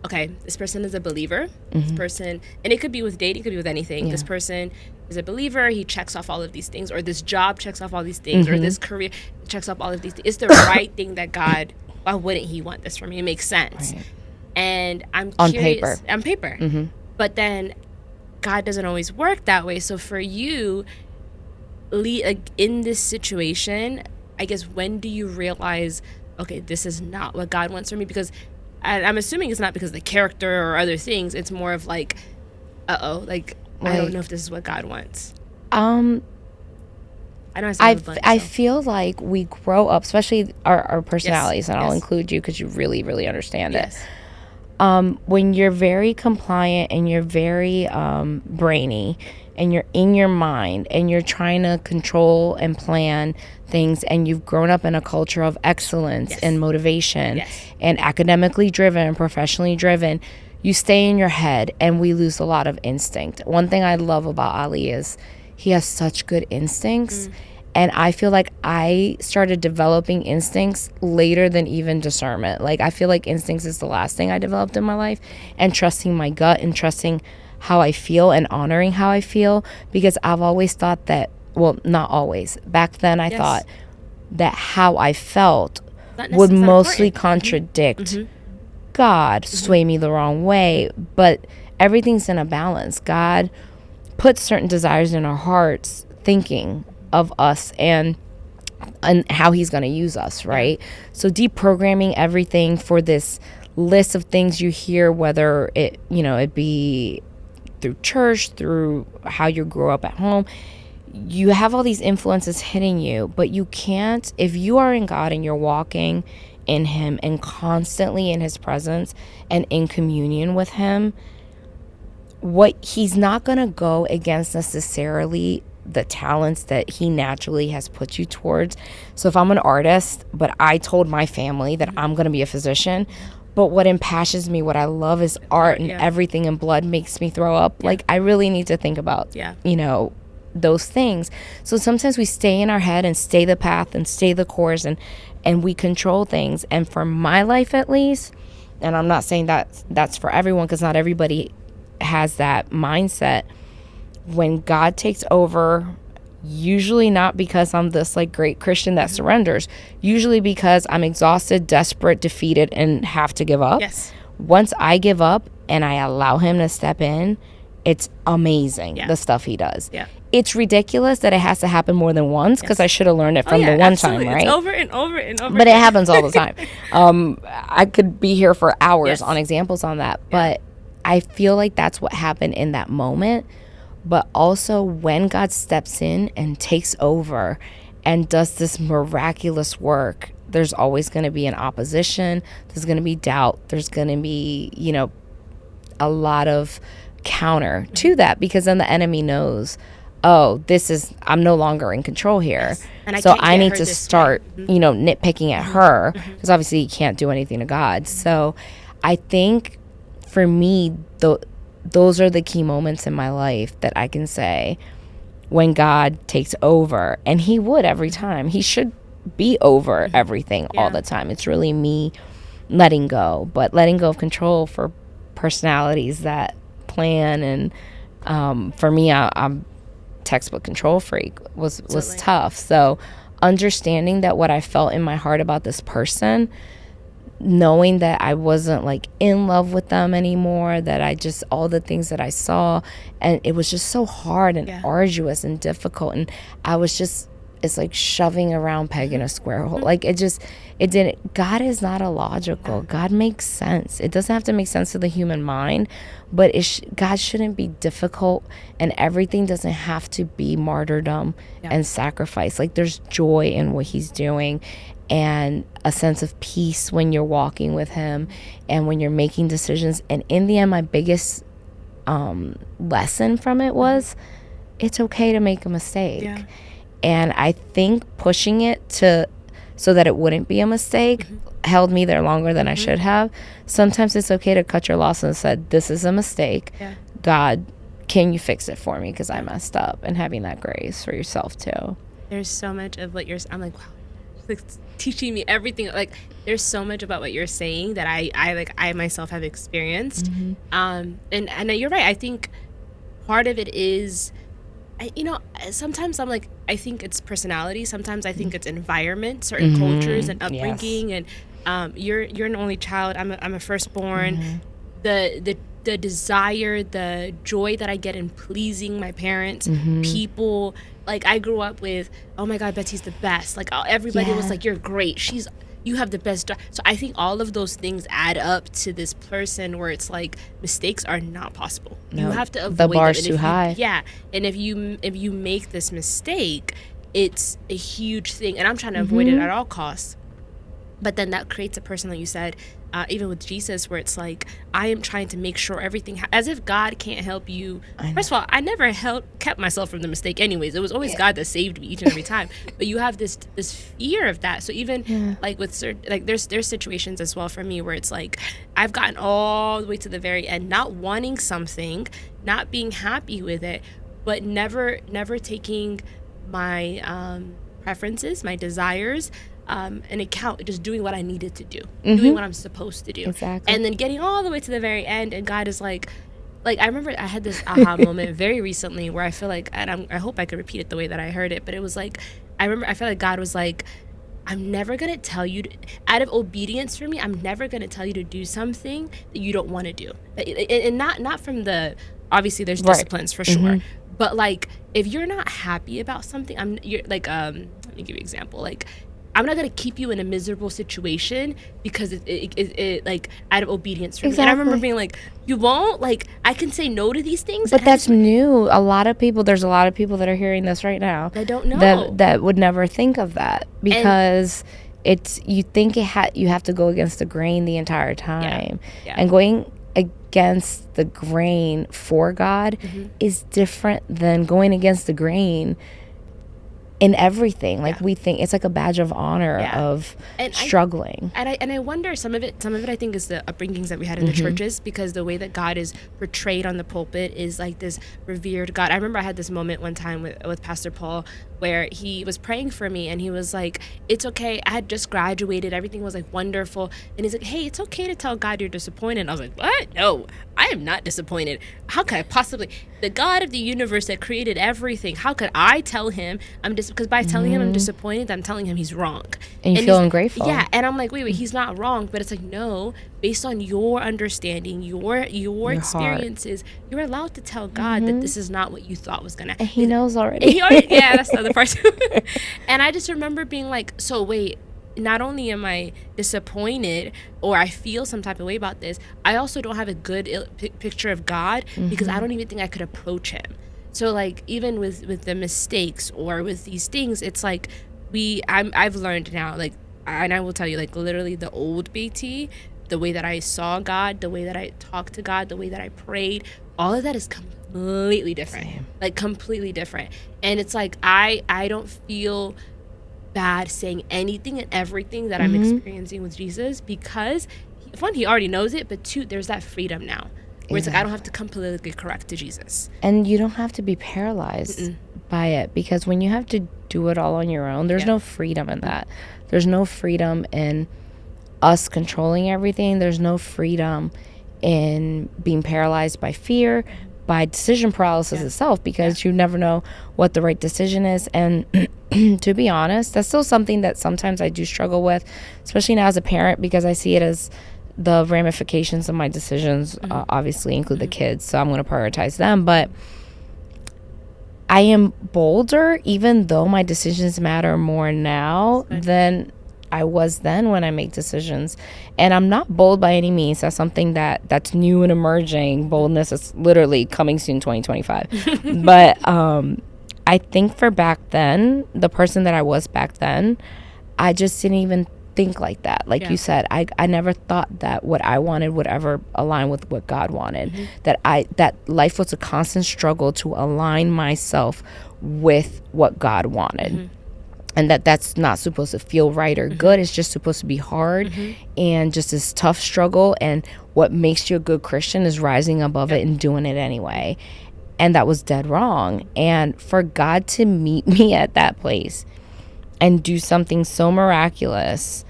okay, this person is a believer. This person, and it could be with dating, it could be with anything. This person is a believer. He checks off all of these things, or this job checks off all these things, or this career checks off all of these things. It's the right thing that God, why wouldn't he want this for me? It makes sense. Right. And I'm curious. On paper. But then God doesn't always work that way. So for you, in this situation, I guess, when do you realize, okay, this is not what God wants for me? Because I'm assuming it's not because of the character or other things. It's more of like, like, I don't know if this is what God wants. I feel like we grow up, especially our personalities, and I'll include you because you really, really understand it. When you're very compliant and you're very brainy and you're in your mind and you're trying to control and plan things, and you've grown up in a culture of excellence and motivation and academically driven and professionally driven, you stay in your head, and we lose a lot of instinct. One thing I love about Ali is he has such good instincts. And I feel like I started developing instincts later than even discernment. Like, I feel like instincts is the last thing I developed in my life, and trusting my gut and trusting how I feel and honoring how I feel, because I've always thought that, well, not always. Back then I thought that how I felt would mostly contradict God, sway me the wrong way. But everything's in a balance. God puts certain desires in our hearts, thinking of us and how he's going to use us, right? So deprogramming everything for this list of things you hear, whether it, you know, it be through church, through how you grow up at home, you have all these influences hitting you, but you can't, if you are in God and you're walking in him and constantly in his presence and in communion with him, he's not going to go against necessarily the talents that he naturally has put you towards. So if I'm an artist, but I told my family that I'm going to be a physician, but what impassions me, what I love is art, and everything in blood makes me throw up. Like, I really need to think about, you know, those things. So sometimes we stay in our head and stay the path and stay the course, and we control things. And for my life, at least, and I'm not saying that that's for everyone, because not everybody has that mindset, when God takes over, usually not because I'm this like great Christian that surrenders, usually because I'm exhausted, desperate, defeated, and have to give up. Yes. Once I give up and I allow him to step in, it's amazing, the stuff he does. Yeah. It's ridiculous that it has to happen more than once, because I should have learned it from the one absolutely. time, right? It's over and over and over. But it happens all the time. I could be here for hours on examples on that. But I feel like that's what happened in that moment. But also when God steps in and takes over and does this miraculous work, there's always going to be an opposition. There's going to be doubt. There's going to be, you know, a lot of counter to that, because then the enemy knows, oh, I'm no longer in control here. And so I need to start, you know, nitpicking at her, because obviously you can't do anything to God. So I think for me, those are the key moments in my life that I can say when God takes over, and he would every time. He should be over everything all the time. It's really me letting go, but letting go of control for personalities that plan. And for me, I'm textbook control freak, was tough. So understanding that what I felt in my heart about this person, knowing that I wasn't like in love with them anymore, that I just, all the things that I saw, and it was just so hard and arduous and difficult, and I was just, it's like shoving a round peg in a square hole. Like it didn't, God is not illogical. God makes sense. It doesn't have to make sense to the human mind, but God shouldn't be difficult, and everything doesn't have to be martyrdom and sacrifice. Like there's joy in what he's doing, and a sense of peace when you're walking with him and when you're making decisions. And in the end, my biggest lesson from it was, it's okay to make a mistake. And I think pushing it so that it wouldn't be a mistake held me there longer than I should have. Sometimes it's okay to cut your losses and said, this is a mistake. God, can you fix it for me, because I messed up? And having that grace for yourself too. There's so much of what you're, I'm like, wow, it's teaching me everything. Like there's so much about what you're saying that I myself have experienced. And you're right. I think part of it is, you know, sometimes I'm like, I think it's personality. Sometimes I think it's environment, certain cultures and upbringing. And you're an only child. I'm a firstborn. The desire, the joy that I get in pleasing my parents, people. Like I grew up with, oh my God, Betty's the best. Like everybody was like, you're great. You have the best job. So I think all of those things add up to this person where it's like mistakes are not possible. No, you have to avoid the bar's too high. And if you make this mistake, it's a huge thing. And I'm trying to avoid it at all costs. But then that creates a person, like you said, even with Jesus, where it's like, I am trying to make sure everything, as if God can't help you. First of all, I never kept myself from the mistake anyways. It was always God that saved me each and every time. But you have this fear of that. So even like with certain, like there's situations as well for me where it's like, I've gotten all the way to the very end, not wanting something, not being happy with it, but never taking my preferences, my desires, an account, just doing what I needed to do, doing what I'm supposed to do. Exactly. And then getting all the way to the very end, and God is like I remember I had this aha moment very recently where I feel like, and I hope I could repeat it the way that I heard it, but it was like, I felt like God was like, I'm never going to tell you, out of obedience for me, I'm never going to tell you to do something that you don't want to do. And not from the, obviously there's disciplines for sure, but like, if you're not happy about something, you're like, let me give you an example. Like, I'm not going to keep you in a miserable situation because it like out of obedience for me. And I remember being like, you won't? Like, I can say no to these things? But that's new. There's a lot of people that are hearing this right now. I don't know. That would never think of that, because you think you have to go against the grain the entire time. And going against the grain for God is different than going against the grain in everything. Like we think it's like a badge of honor of struggling. I wonder some of it I think is the upbringings that we had in the churches, because the way that God is portrayed on the pulpit is like this revered God. I remember I had this moment one time with Pastor Paul where he was praying for me, and he was like, it's okay, I had just graduated, everything was like wonderful, and he's like, hey, it's okay to tell God you're disappointed. And I was like, what? No, I am not disappointed. How could I possibly, the God of the universe that created everything, how could I tell him I'm because by telling him I'm disappointed, I'm telling him he's wrong. And you feel ungrateful. Yeah, and I'm like, wait, he's not wrong. But it's like, no, based on your understanding, your experiences, you're allowed to tell God that this is not what you thought was gonna. And he knows already. Yeah, that's the other part too. And I just remember being like, so wait, not only am I disappointed or I feel some type of way about this, I also don't have a good picture of God, because I don't even think I could approach him. So like even with the mistakes or with these things, it's like I've learned now, like, and I will tell you, like, literally the old Betty, the way that I saw God, the way that I talked to God, the way that I prayed, all of that is completely different. Same. Like completely different. And it's like I don't feel bad saying anything and everything that I'm experiencing with Jesus, because one, he already knows it, but two, there's that freedom now where it's like I don't have to come politically correct to Jesus. And you don't have to be paralyzed by it, because when you have to do it all on your own, there's no freedom in that. There's no freedom in us controlling everything. There's no freedom in being paralyzed by fear, by decision paralysis itself, because you never know what the right decision is. And to be honest, that's still something that sometimes I do struggle with, especially now as a parent, because I see it as the ramifications of my decisions obviously include the kids, so I'm going to prioritize them. But I am bolder, even though my decisions matter more now than I was then when I make decisions. And I'm not bold by any means. That's something that's new and emerging. Boldness is literally coming soon, 2025. But I think for back then, the person that I was back then, I just didn't even think like that. Like you said, I never thought that what I wanted would ever align with what God wanted. That life was a constant struggle to align myself with what God wanted. And that's not supposed to feel right or good. It's just supposed to be hard and just this tough struggle. And what makes you a good Christian is rising above it and doing it anyway. And that was dead wrong. And for God to meet me at that place and do something so miraculous,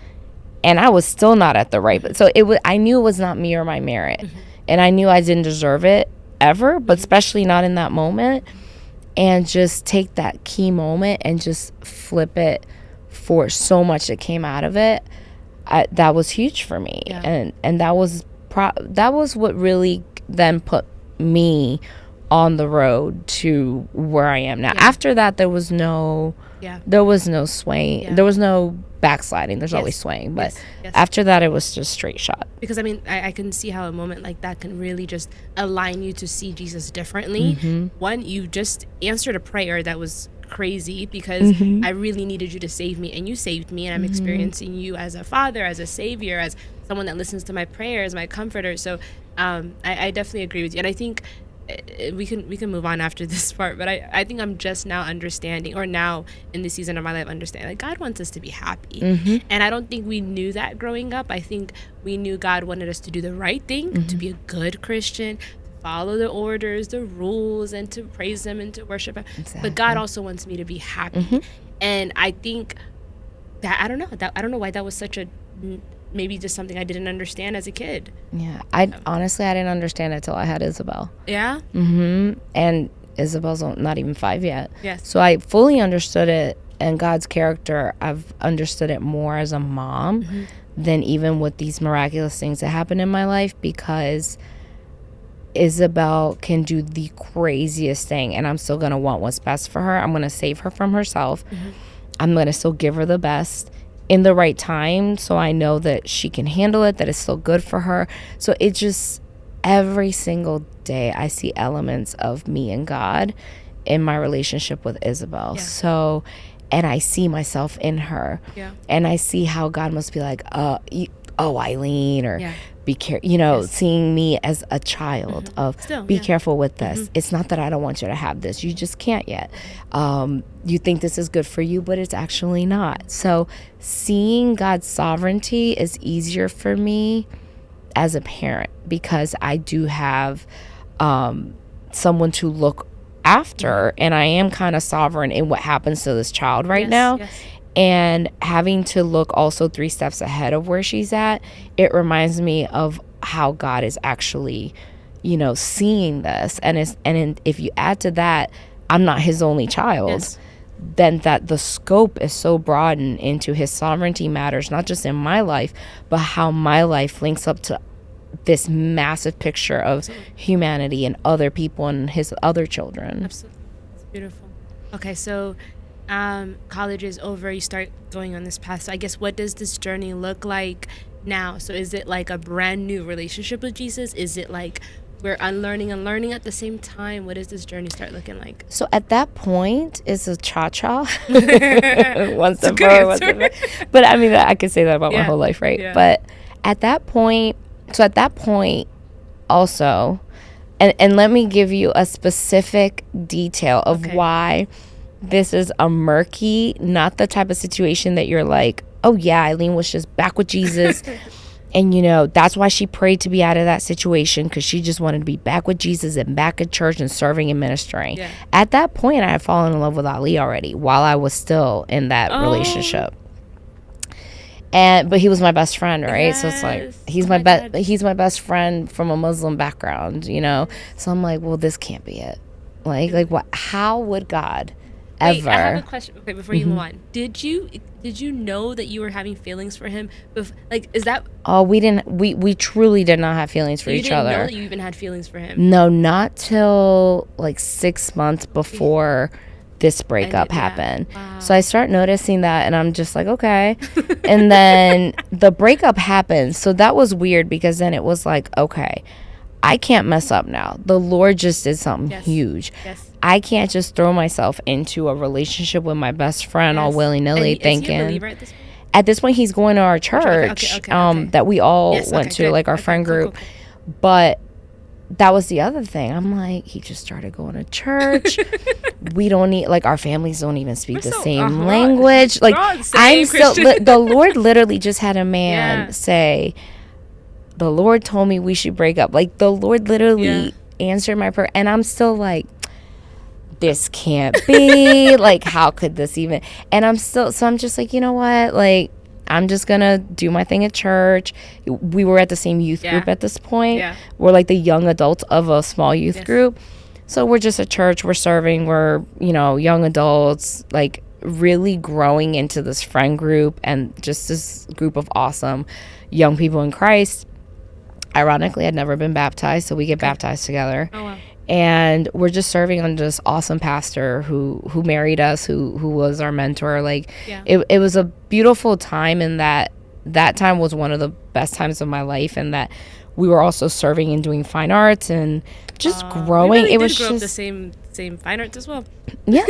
and I was still not at the right, but so I knew it was not me or my merit, and I knew I didn't deserve it ever, but especially not in that moment. And just take that key moment and just flip it for so much that came out of it. That was huge for me, and that was what really then put me on the road to where I am now. After that, there was no swaying. There was no backsliding. There's always swaying, but after that, it was just straight shot. Because I mean, I can see how a moment like that can really just align you to see Jesus differently. One, you just answered a prayer that was crazy, because I really needed you to save me, and you saved me, and I'm experiencing you as a father, as a savior, as someone that listens to my prayers, my comforter. So I definitely agree with you, and I think we can move on after this part, but I think I'm just now understanding, or now in this season of my life understanding, like God wants us to be happy. And I don't think we knew that growing up. I think we knew God wanted us to do the right thing, to be a good Christian, to follow the orders, the rules, and to praise him and to worship him. But God also wants me to be happy. And I think that I don't know why that was such a maybe just something I didn't understand as a kid. Yeah, I honestly didn't understand it till I had Isabel. Yeah. And Isabel's not even 5 yet. Yes. So I fully understood it, and God's character, I've understood it more as a mom than even with these miraculous things that happen in my life, because Isabel can do the craziest thing, and I'm still gonna want what's best for her. I'm gonna save her from herself. I'm gonna still give her the best in the right time, so I know that she can handle it, that it's still good for her. So it just, every single day I see elements of me and God in my relationship with Isabel. So, and I see myself in her, and I see how God must be like, oh, Eileen, or be careful, seeing me as a child of be careful with this. It's not that I don't want you to have this. You just can't yet. You think this is good for you, but it's actually not. So seeing God's sovereignty is easier for me as a parent because I do have someone to look after, and I am kind of sovereign in what happens to this child right now. And having to look also 3 steps ahead of where she's at, it reminds me of how God is actually, seeing this. And if you add to that, I'm not his only child, then that the scope is so broadened into his sovereignty matters, not just in my life, but how my life links up to this massive picture of humanity and other people and his other children. Absolutely. It's beautiful. Okay, so college is over, you start going on this path. So I guess, what does this journey look like now? So is it like a brand new relationship with Jesus? Is it like we're unlearning and learning at the same time? What does this journey start looking like? So at that point, it's a cha-cha. One step forward, one step back. But I mean, I could say that about my whole life, right? Yeah. But at that point also, and let me give you a specific detail of why this is a murky, not the type of situation that you're like, oh yeah, Eileen was just back with Jesus. And that's why she prayed to be out of that situation, because she just wanted to be back with Jesus and back at church and serving and ministering. At that point, I had fallen in love with Ali already while I was still in that relationship. But he was my best friend, right? So it's like he's my best friend from a Muslim background, So I'm like, well, this can't be it. Like what? How would God ever? Wait, I have a question. Okay, before you move on, did you know that you were having feelings for him? Is that? Oh, we didn't. We truly did not have feelings for each other. You didn't know that you even had feelings for him? No, not till like 6 months before this breakup happened. Wow. So I start noticing that, and I'm just like, okay. And then the breakup happened. So that was weird, because then it was like, okay, I can't mess up now. The Lord just did something huge. I can't just throw myself into a relationship with my best friend all willy-nilly thinking. Is he a believer at this point? At this point, he's going to our church that we all went to, like our friend group. Cool. But that was the other thing. I'm like, he just started going to church. We don't need, like, our families don't even speak the same language. Like, I'm still, the Lord literally just had a man say, the Lord told me we should break up. Like, the Lord literally answered my prayer. And I'm still like, this can't be. Like, how could this even? And I'm just like, you know what? Like, I'm just going to do my thing at church. We were at the same youth group at this point. We're like the young adults of a small youth group. So we're just at church. We're serving. We're, young adults, like really growing into this friend group and just this group of awesome young people in Christ. Ironically, I'd never been baptized, so we get baptized together. Oh, wow. And we're just serving under this awesome pastor who married us, who was our mentor. Like, it was a beautiful time, and that time was one of the best times of my life, and that we were also serving and doing fine arts and just growing. It was grow just up the same fine arts as well. Yeah,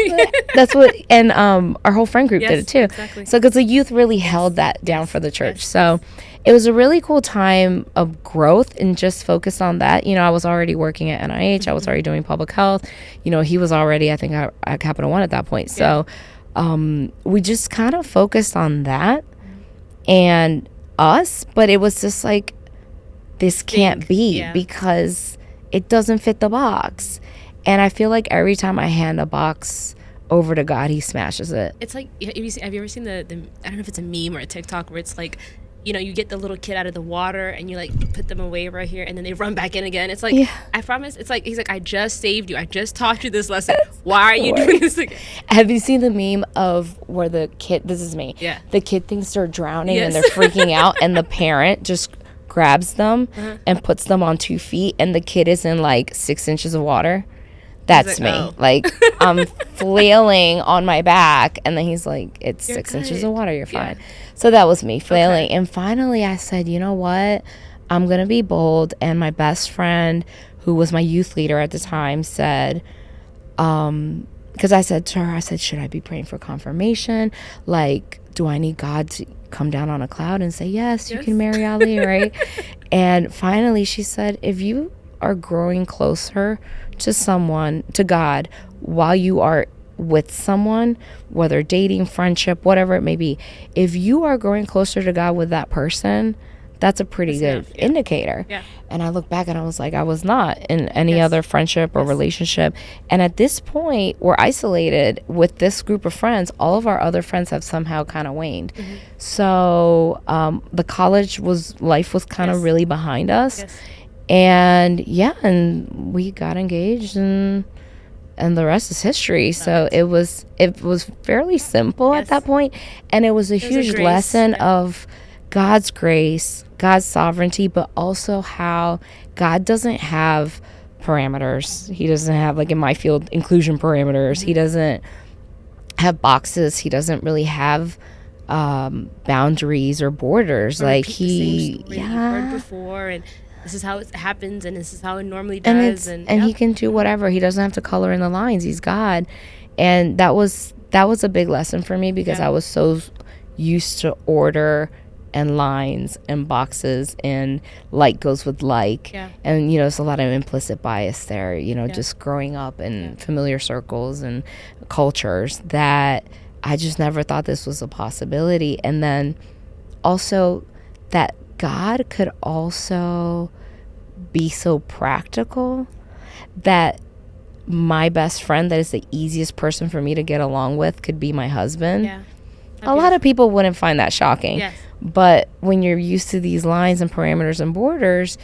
that's what, and our whole friend group did it too. Exactly. So because the youth really held that down for the church. So it was a really cool time of growth and just focused on that. I was already working at NIH. I was already doing public health. He was already, I think, at Capital One at that point. So we just kind of focused on that and us, but it was just like, this can't be because it doesn't fit the box. And I feel like every time I hand a box over to God, he smashes it. It's like, have you ever seen the I don't know if it's a meme or a TikTok, where it's like, you get the little kid out of the water and you like put them away right here and then they run back in again. It's like, I promise. It's like, he's like, I just saved you. I just taught you this lesson. Why are you doing this again? Have you seen the meme of where the kid, this is me. Yeah. The kid thinks they're drowning and they're freaking out, and the parent just grabs them and puts them on 2 feet, and the kid is in like 6 inches of water. That's like, me. Oh. Like, I'm flailing on my back, and then he's like, it's you're 6 inches of water, you're fine. So that was me flailing. Okay. And finally I said, you know what? I'm going to be bold. And my best friend, who was my youth leader at the time, said, because I said to her, should I be praying for confirmation? Like, do I need God to come down on a cloud and say, yes, you can marry Ali, right? And finally she said, if you are growing closer to someone, to God, while you are with someone, whether dating, friendship, whatever it may be, if you are growing closer to God with that person, that's a pretty good indicator. Yeah. And I look back and I was like, I was not in any other friendship or relationship. And at this point, we're isolated with this group of friends. All of our other friends have somehow kind of waned. So the college life was kind of really behind us. And and we got engaged, and the rest is history. So it was fairly simple at that point, and it was a huge lesson of God's grace, God's sovereignty, but also how God doesn't have parameters. He doesn't have, like in my field, inclusion parameters. He doesn't have boxes. He doesn't really have boundaries or borders. Like he, you've heard before, and this is how it happens, and this is how it normally does, and he can do whatever. He doesn't have to color in the lines. He's God, and that was a big lesson for me, because I was so used to order and lines and boxes, and like goes with like, and there's a lot of implicit bias there, just growing up in familiar circles and cultures, that I just never thought this was a possibility. And then also that God could also be so practical, that my best friend, that is the easiest person for me to get along with, could be my husband. A lot of people wouldn't find that shocking. But when you're used to these lines and parameters and borders,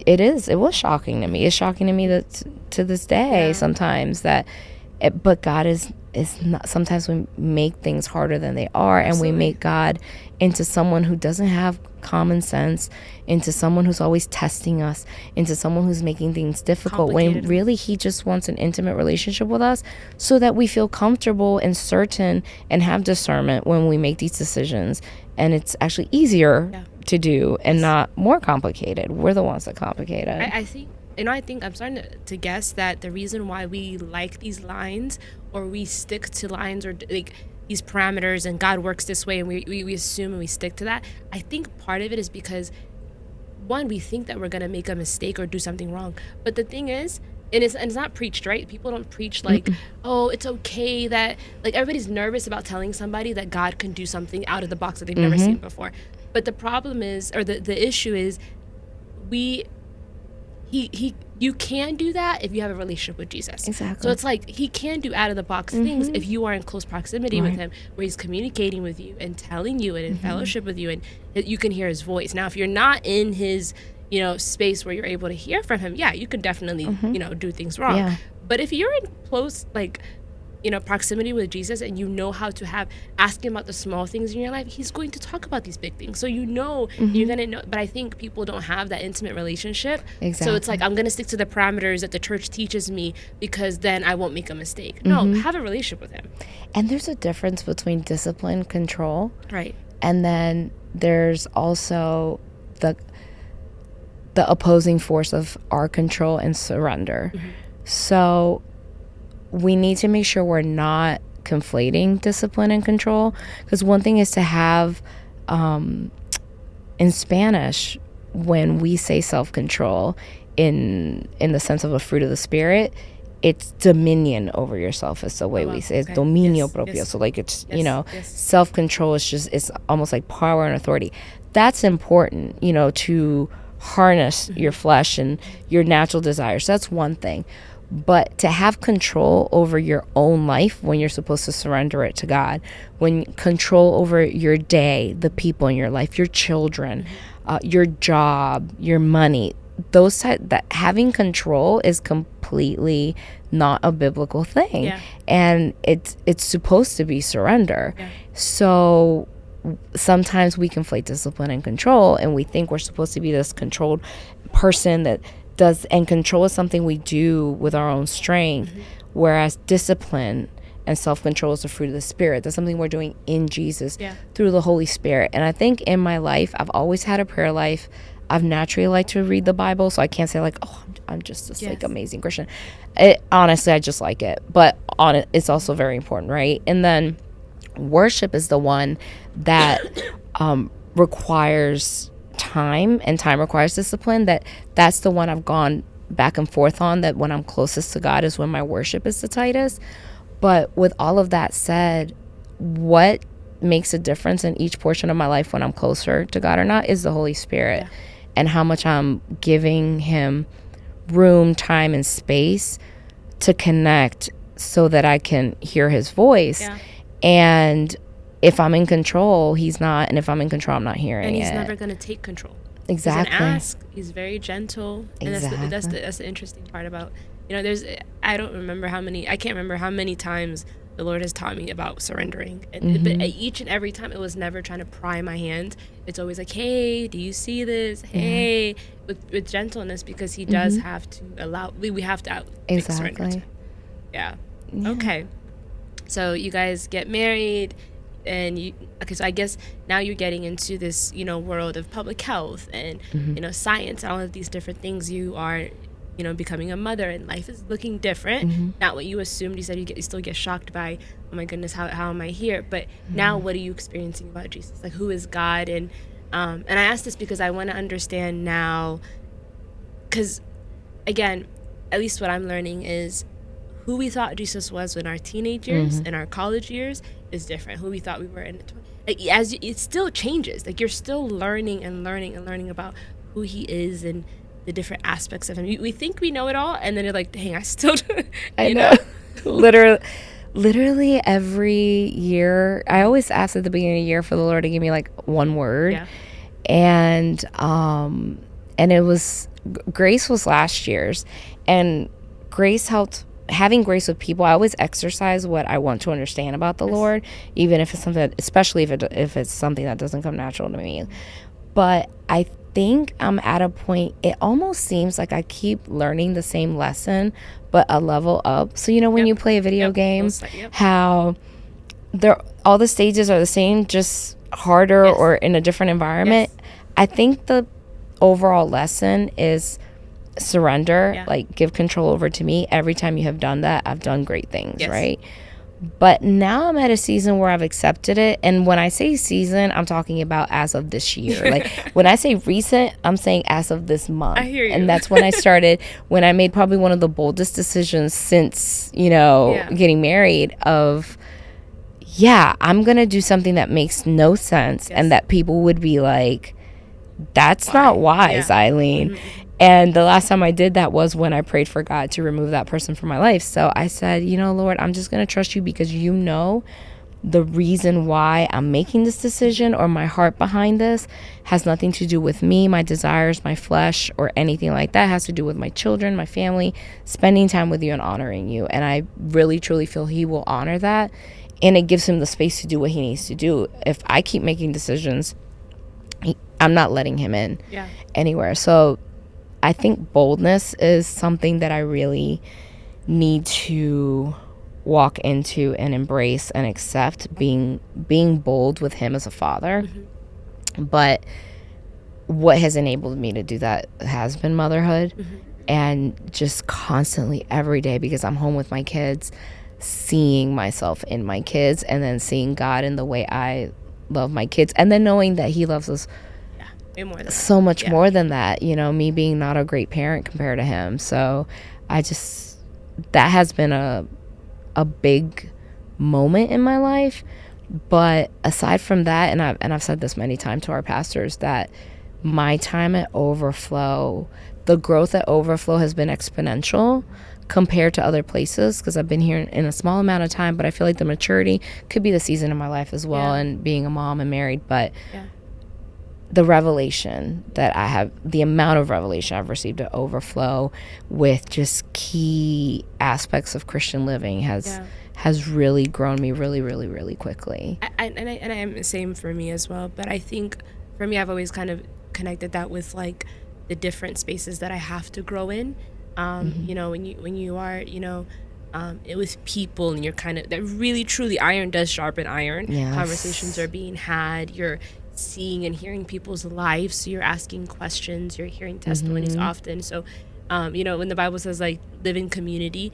it was shocking to me. It's shocking to me that to this day sometimes but God is not. Sometimes we make things harder than they are. Absolutely. And we make God into someone who doesn't have common sense, into someone who's always testing us, into someone who's making things difficult, when really he just wants an intimate relationship with us, so that we feel comfortable and certain and have discernment when we make these decisions. And it's actually easier to do, and not more complicated. We're the ones that complicate it. I think I'm starting to guess that the reason why we like these lines, or we stick to lines, or like these parameters, and God works this way, and we assume and we stick to that, I think part of it is because, one, we think that we're going to make a mistake or do something wrong. But the thing is, and it's not preached, right? People don't preach like, oh, it's okay that, like, everybody's nervous about telling somebody that God can do something out of the box that they've never seen before. But the problem is, or the issue is, you can do that if you have a relationship with Jesus. Exactly. So it's like he can do out of the box things if you are in close proximity with him, where he's communicating with you and telling you and in fellowship with you, and you can hear his voice. Now, if you're not in his space where you're able to hear from him, you can definitely do things wrong. But if you're in close proximity with Jesus, and how to ask him about the small things in your life, he's going to talk about these big things. So you're gonna know. But I think people don't have that intimate relationship. Exactly. So it's like, I'm gonna stick to the parameters that the church teaches me, because then I won't make a mistake. No, have a relationship with him. And there's a difference between discipline, control, right, and then there's also the opposing force of our control and surrender. So we need to make sure we're not conflating discipline and control, because one thing is to have, in Spanish, when we say self-control in the sense of a fruit of the Spirit, it's dominion over yourself is the way we say it. It's dominio propio. So like it's, self-control is just, it's almost like power and authority. That's important, to harness your flesh and your natural desires. That's one thing. But to have control over your own life, when you're supposed to surrender it to God, when control over your day, the people in your life, your children, your job, your money, that having control is completely not a biblical thing. And it's supposed to be surrender. So sometimes we conflate discipline and control, and we think we're supposed to be this controlled person that does, and control is something we do with our own strength, whereas discipline and self-control is the fruit of the Spirit. That's something we're doing in Jesus through the Holy Spirit. And I think in my life, I've always had a prayer life. I've naturally liked to read the Bible, so I can't say like, oh, I'm just this like amazing Christian. Honestly, I just like it, but it's also very important, right? And then Worship is the one that requires time, and time requires discipline. That's the one I've gone back and forth on, that when I'm closest to God is when my worship is the tightest. But with all of that said, what makes a difference in each portion of my life when I'm closer to God or not is the Holy Spirit. Yeah. And how much I'm giving him room, time, and space to connect so that I can hear his voice. Yeah. And if I'm in control, he's not. And if I'm in control, I'm not hearing it. And he's never going to take control. Exactly. He's an ask. He's very gentle. And exactly. that's the interesting part about, I can't remember how many times the Lord has taught me about surrendering. And, but each and every time, it was never trying to pry my hand. It's always like, hey, do you see this? Hey, with gentleness, because he does have to allow, we have to surrender. Yeah. Okay. So you guys get married, and so I guess now you're getting into this, world of public health and, science and all of these different things. You are, becoming a mother, and life is looking different. Not what you assumed. You said you still get shocked by, oh my goodness, how am I here? But now what are you experiencing about Jesus? Like, who is God? And I ask this because I want to understand now, because again, at least what I'm learning is who we thought Jesus was in our teenage years and our college years is different. Who we thought we were in it still changes. Like, you're still learning and learning and learning about who he is and the different aspects of him. We think we know it all, and then you're like, dang, I still do. I know. Literally every year, I always ask at the beginning of the year for the Lord to give me like one word. Yeah. And it was, grace was last year's, and grace helped. Having grace with people, I always exercise what I want to understand about the Lord, even if it's something, especially if it's something that doesn't come natural to me. But I think I'm at a point, it almost seems like I keep learning the same lesson, but a level up. So, when you play a video game, how all the stages are the same, just harder or in a different environment. Yes. I think the overall lesson is surrender, like give control over to me. Every time you have done that, I've done great things, right? But now I'm at a season where I've accepted it. And when I say season, I'm talking about as of this year. Like, when I say recent, I'm saying as of this month. I hear you. And that's when I started, when I made probably one of the boldest decisions since, getting married of, I'm going to do something that makes no sense and that people would be like, that's not wise, Eileen. And the last time I did that was when I prayed for God to remove that person from my life. So I said, Lord, I'm just going to trust you, because the reason why I'm making this decision, or my heart behind this, has nothing to do with me, my desires, my flesh, or anything like that. It has to do with my children, my family, spending time with you and honoring you. And I really, truly feel he will honor that. And it gives him the space to do what he needs to do. If I keep making decisions, I'm not letting him in anywhere. So I think boldness is something that I really need to walk into and embrace and accept, being bold with him as a father. But what has enabled me to do that has been motherhood, and just constantly every day, because I'm home with my kids, seeing myself in my kids, and then seeing God in the way I love my kids, and then knowing that he loves us so much more than that, me being not a great parent compared to him. So that has been a big moment in my life. But aside from that, and I've said this many times to our pastors, that my time at Overflow, the growth at Overflow has been exponential compared to other places, because I've been here in a small amount of time, but I feel like the maturity could be the season of my life as well, and being a mom and married. But the revelation that I have, the amount of revelation I've received at Overflow with just key aspects of Christian living has really grown me really, really, really quickly. And I am the same for me as well. But I think for me, I've always kind of connected that with like the different spaces that I have to grow in. When you are, it was people, and you're kind of, that really truly, iron does sharpen iron. Conversations are being had. You're seeing and hearing people's lives, so you're asking questions, you're hearing testimonies often. So when the Bible says like live in community,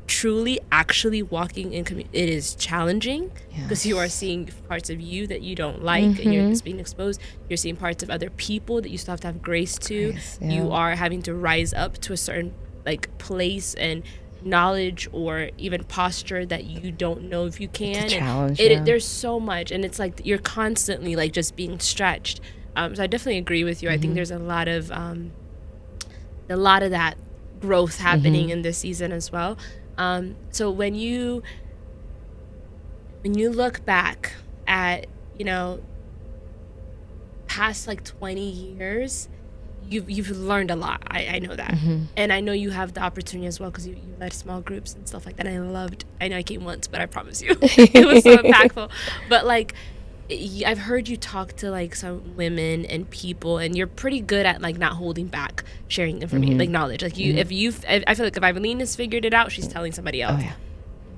truly actually walking in community, it is challenging because you are seeing parts of you that you don't like, and you're just being exposed. You're seeing parts of other people that you still have to have grace to. You are having to rise up to a certain like place and knowledge or even posture that you don't know if you can. It's a challenge, there's so much, and it's like you're constantly like just being stretched. So I definitely agree with you. I think there's a lot of that growth happening in this season as well. So when you look back at, you know, past like 20 years, you've learned a lot. I know that. And I know you have the opportunity as well because you led small groups and stuff like that. And I know I came once, but I promise you it was so impactful. But like, I've heard you talk to like some women and people, and you're pretty good at like not holding back, sharing information, like knowledge. Like I feel like if Eileen has figured it out, she's telling somebody else.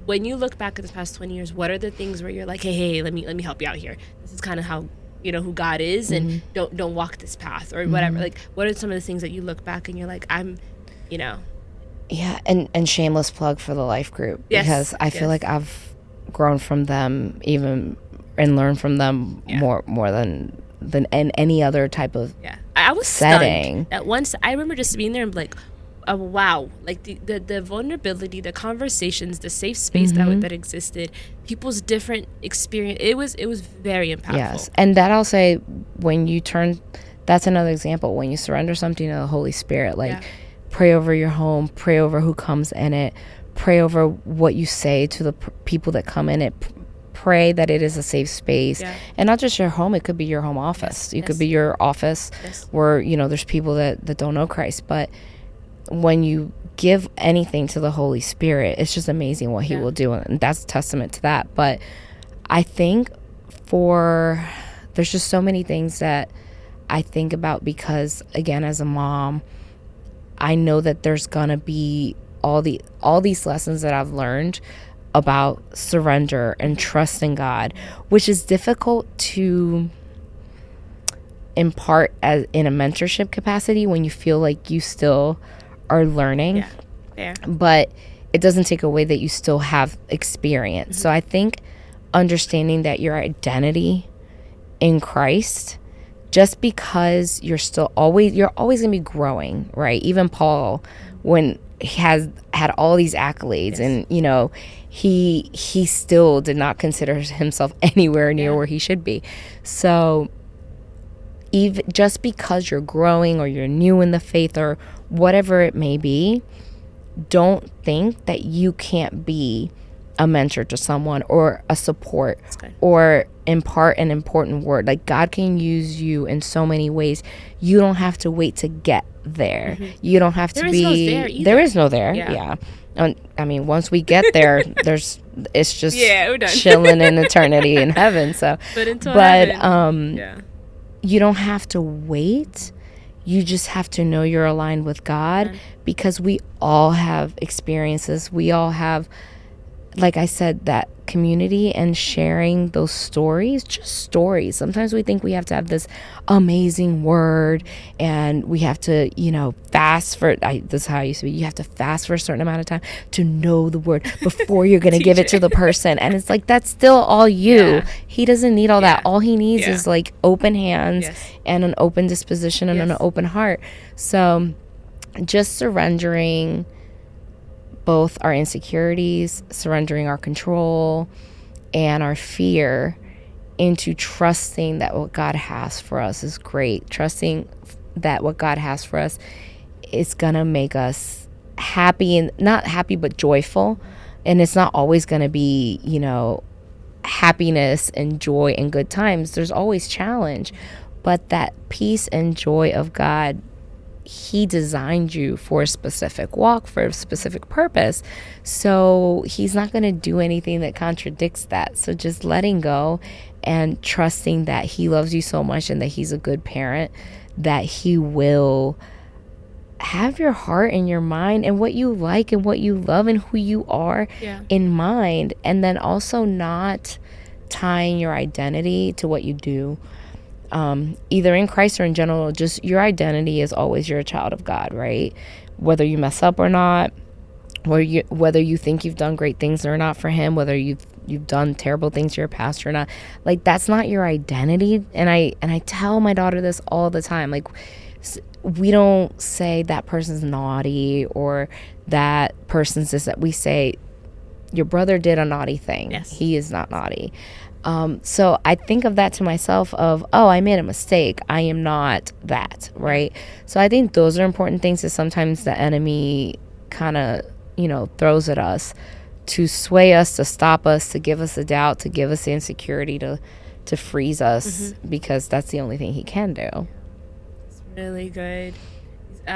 When you look back at the past 20 years, what are the things where you're like, hey, let me help you out here. This is kind of how, you know, who God is, and don't walk this path or whatever. Like, what are some of the things that you look back and you're like, I'm, you know. Yeah, and shameless plug for the life group, because I feel like I've grown from them even and learned from them more than in any other type of I was setting. Stunned at once. I remember just being there and like, oh, wow, like the vulnerability, the conversations, the safe space that existed, people's different experience. It was very impactful. Yes, and that I'll say, when you turn, that's another example, when you surrender something to the Holy Spirit, like pray over your home, pray over who comes in it, pray over what you say to the people that come in it. Pray that it is a safe space, and not just your home. It could be your home office. You could be your office where, you know, there's people that don't know Christ. But when you give anything to the Holy Spirit, it's just amazing what he will do, and that's a testament to that. But I think there's just so many things that I think about, because again, as a mom, I know that there's gonna be all these lessons that I've learned about surrender and trusting God, which is difficult to impart as in a mentorship capacity when you feel like you still are learning. But it doesn't take away that you still have experience. So I think understanding that your identity in Christ, just because you're always going to be growing, right? Even Paul, when he had all these accolades, and you know, he still did not consider himself anywhere near where he should be. So even just because you're growing or you're new in the faith or whatever it may be, don't think that you can't be a mentor to someone or a support or impart an important word. Like, God can use you in so many ways. You don't have to wait to get there. You don't have to be. There is no there. Yeah. I mean, once we get there, it's just chilling in eternity in heaven. So, but you don't have to wait. You just have to know you're aligned with God, because we all have experiences. We all have, like I said, that community and sharing those stories, just stories. Sometimes we think we have to have this amazing word, and we have to, you know, fast for, this is how I used to be, you have to fast for a certain amount of time to know the word before you're going to give it to the person. And it's like, that's still all you. He doesn't need all that. All he needs is like open hands and an open disposition and an open heart. So just surrendering both our insecurities, surrendering our control and our fear into trusting that what God has for us is great. Trusting that what God has for us is going to make us happy, and not happy, but joyful. And it's not always going to be, you know, happiness and joy and good times. There's always challenge, but that peace and joy of God, he designed you for a specific walk, for a specific purpose. So he's not going to do anything that contradicts that. So just letting go and trusting that he loves you so much and that he's a good parent, that he will have your heart and your mind and what you like and what you love and who you are in mind. And then also not tying your identity to what you do. Either in Christ or in general, just your identity is always you're a child of God, right? Whether you mess up or not, whether you think you've done great things or not for him, whether you've done terrible things to your past or not, like that's not your identity. And I tell my daughter this all the time. Like, we don't say that person's naughty or that person's this, that we say your brother did a naughty thing. Yes. He is not naughty. So I think of that to myself of, oh, I made a mistake. I am not that, right? So I think those are important things that sometimes the enemy kind of, throws at us to sway us, to stop us, to give us a doubt, to give us the insecurity, to freeze us, because that's the only thing he can do. It's really good.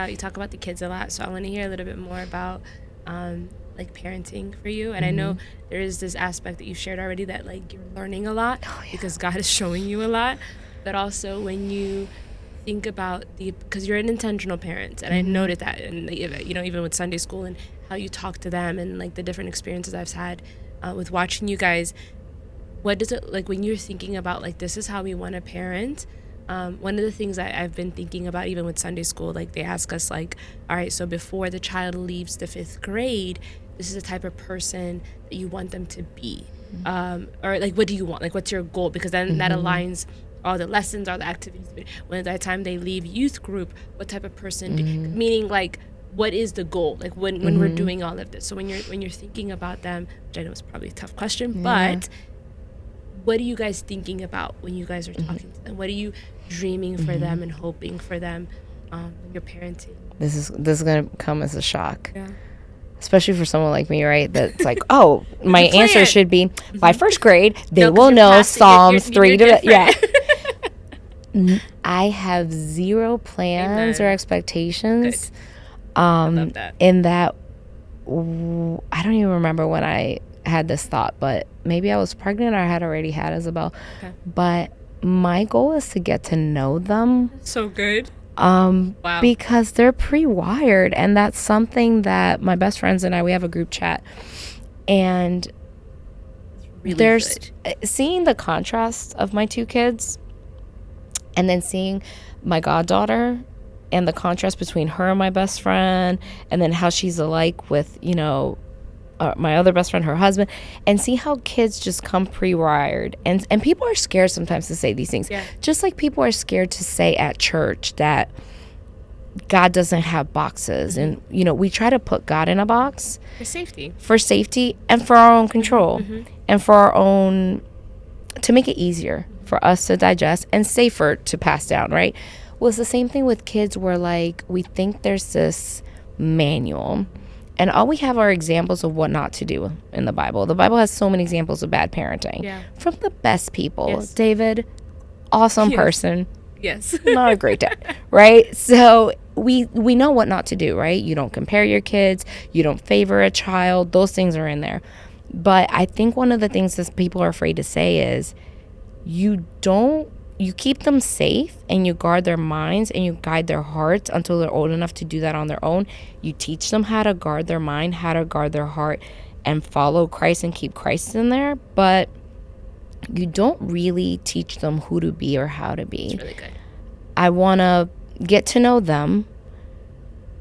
You talk about the kids a lot, so I want to hear a little bit more about like parenting for you. And I know there is this aspect that you shared already that like you're learning a lot because God is showing you a lot. But also when you think about because you're an intentional parent, and I noted that, and even with Sunday school and how you talk to them and like the different experiences I've had with watching you guys. What does it like when you're thinking about like this is how we want to parent? One of the things I've been thinking about, even with Sunday school, like they ask us like, all right, so before the child leaves the 5th grade, this is the type of person that you want them to be. Or like, what do you want? Like, what's your goal? Because then that aligns all the lessons, all the activities. When by the time they leave youth group, what type of person, meaning like, what is the goal? Like when we're doing all of this. So when you're thinking about them, which I know is probably a tough question, but what are you guys thinking about when you guys are talking to them? What are you dreaming for them and hoping for them when you're parenting? This is going to come as a shock. Yeah. Especially for someone like me, right? That's like, oh, my answer should be by 1st grade, they will know Psalms 3 to... Yeah. I have zero plans or expectations. I love that. In that, I don't even remember when I had this thought, but maybe I was pregnant or I had already had Isabel. Okay. But my goal is to get to know them. So good. Wow. Because they're pre-wired, and that's something that my best friends and I, we have a group chat, and really there's seeing the contrast of my 2 kids, and then seeing my goddaughter and the contrast between her and my best friend, and then how she's alike with, my other best friend, her husband, and see how kids just come pre-wired. And people are scared sometimes to say these things. Yeah. Just like people are scared to say at church that God doesn't have boxes. And, we try to put God in a box. For safety and for our own control. And for our own, to make it easier for us to digest and safer to pass down, right? Well, it's the same thing with kids where, like, we think there's this manual, and all we have are examples of what not to do in the Bible. The Bible has so many examples of bad parenting from the best people. Yes. David, awesome person. Yes. Not a great dad, right? So we know what not to do, right? You don't compare your kids. You don't favor a child. Those things are in there. But I think one of the things that people are afraid to say is you keep them safe and you guard their minds and you guide their hearts until they're old enough to do that on their own. You teach them how to guard their mind, how to guard their heart, and follow Christ and keep Christ in there. But you don't really teach them who to be or how to be. That's really good. I want to get to know them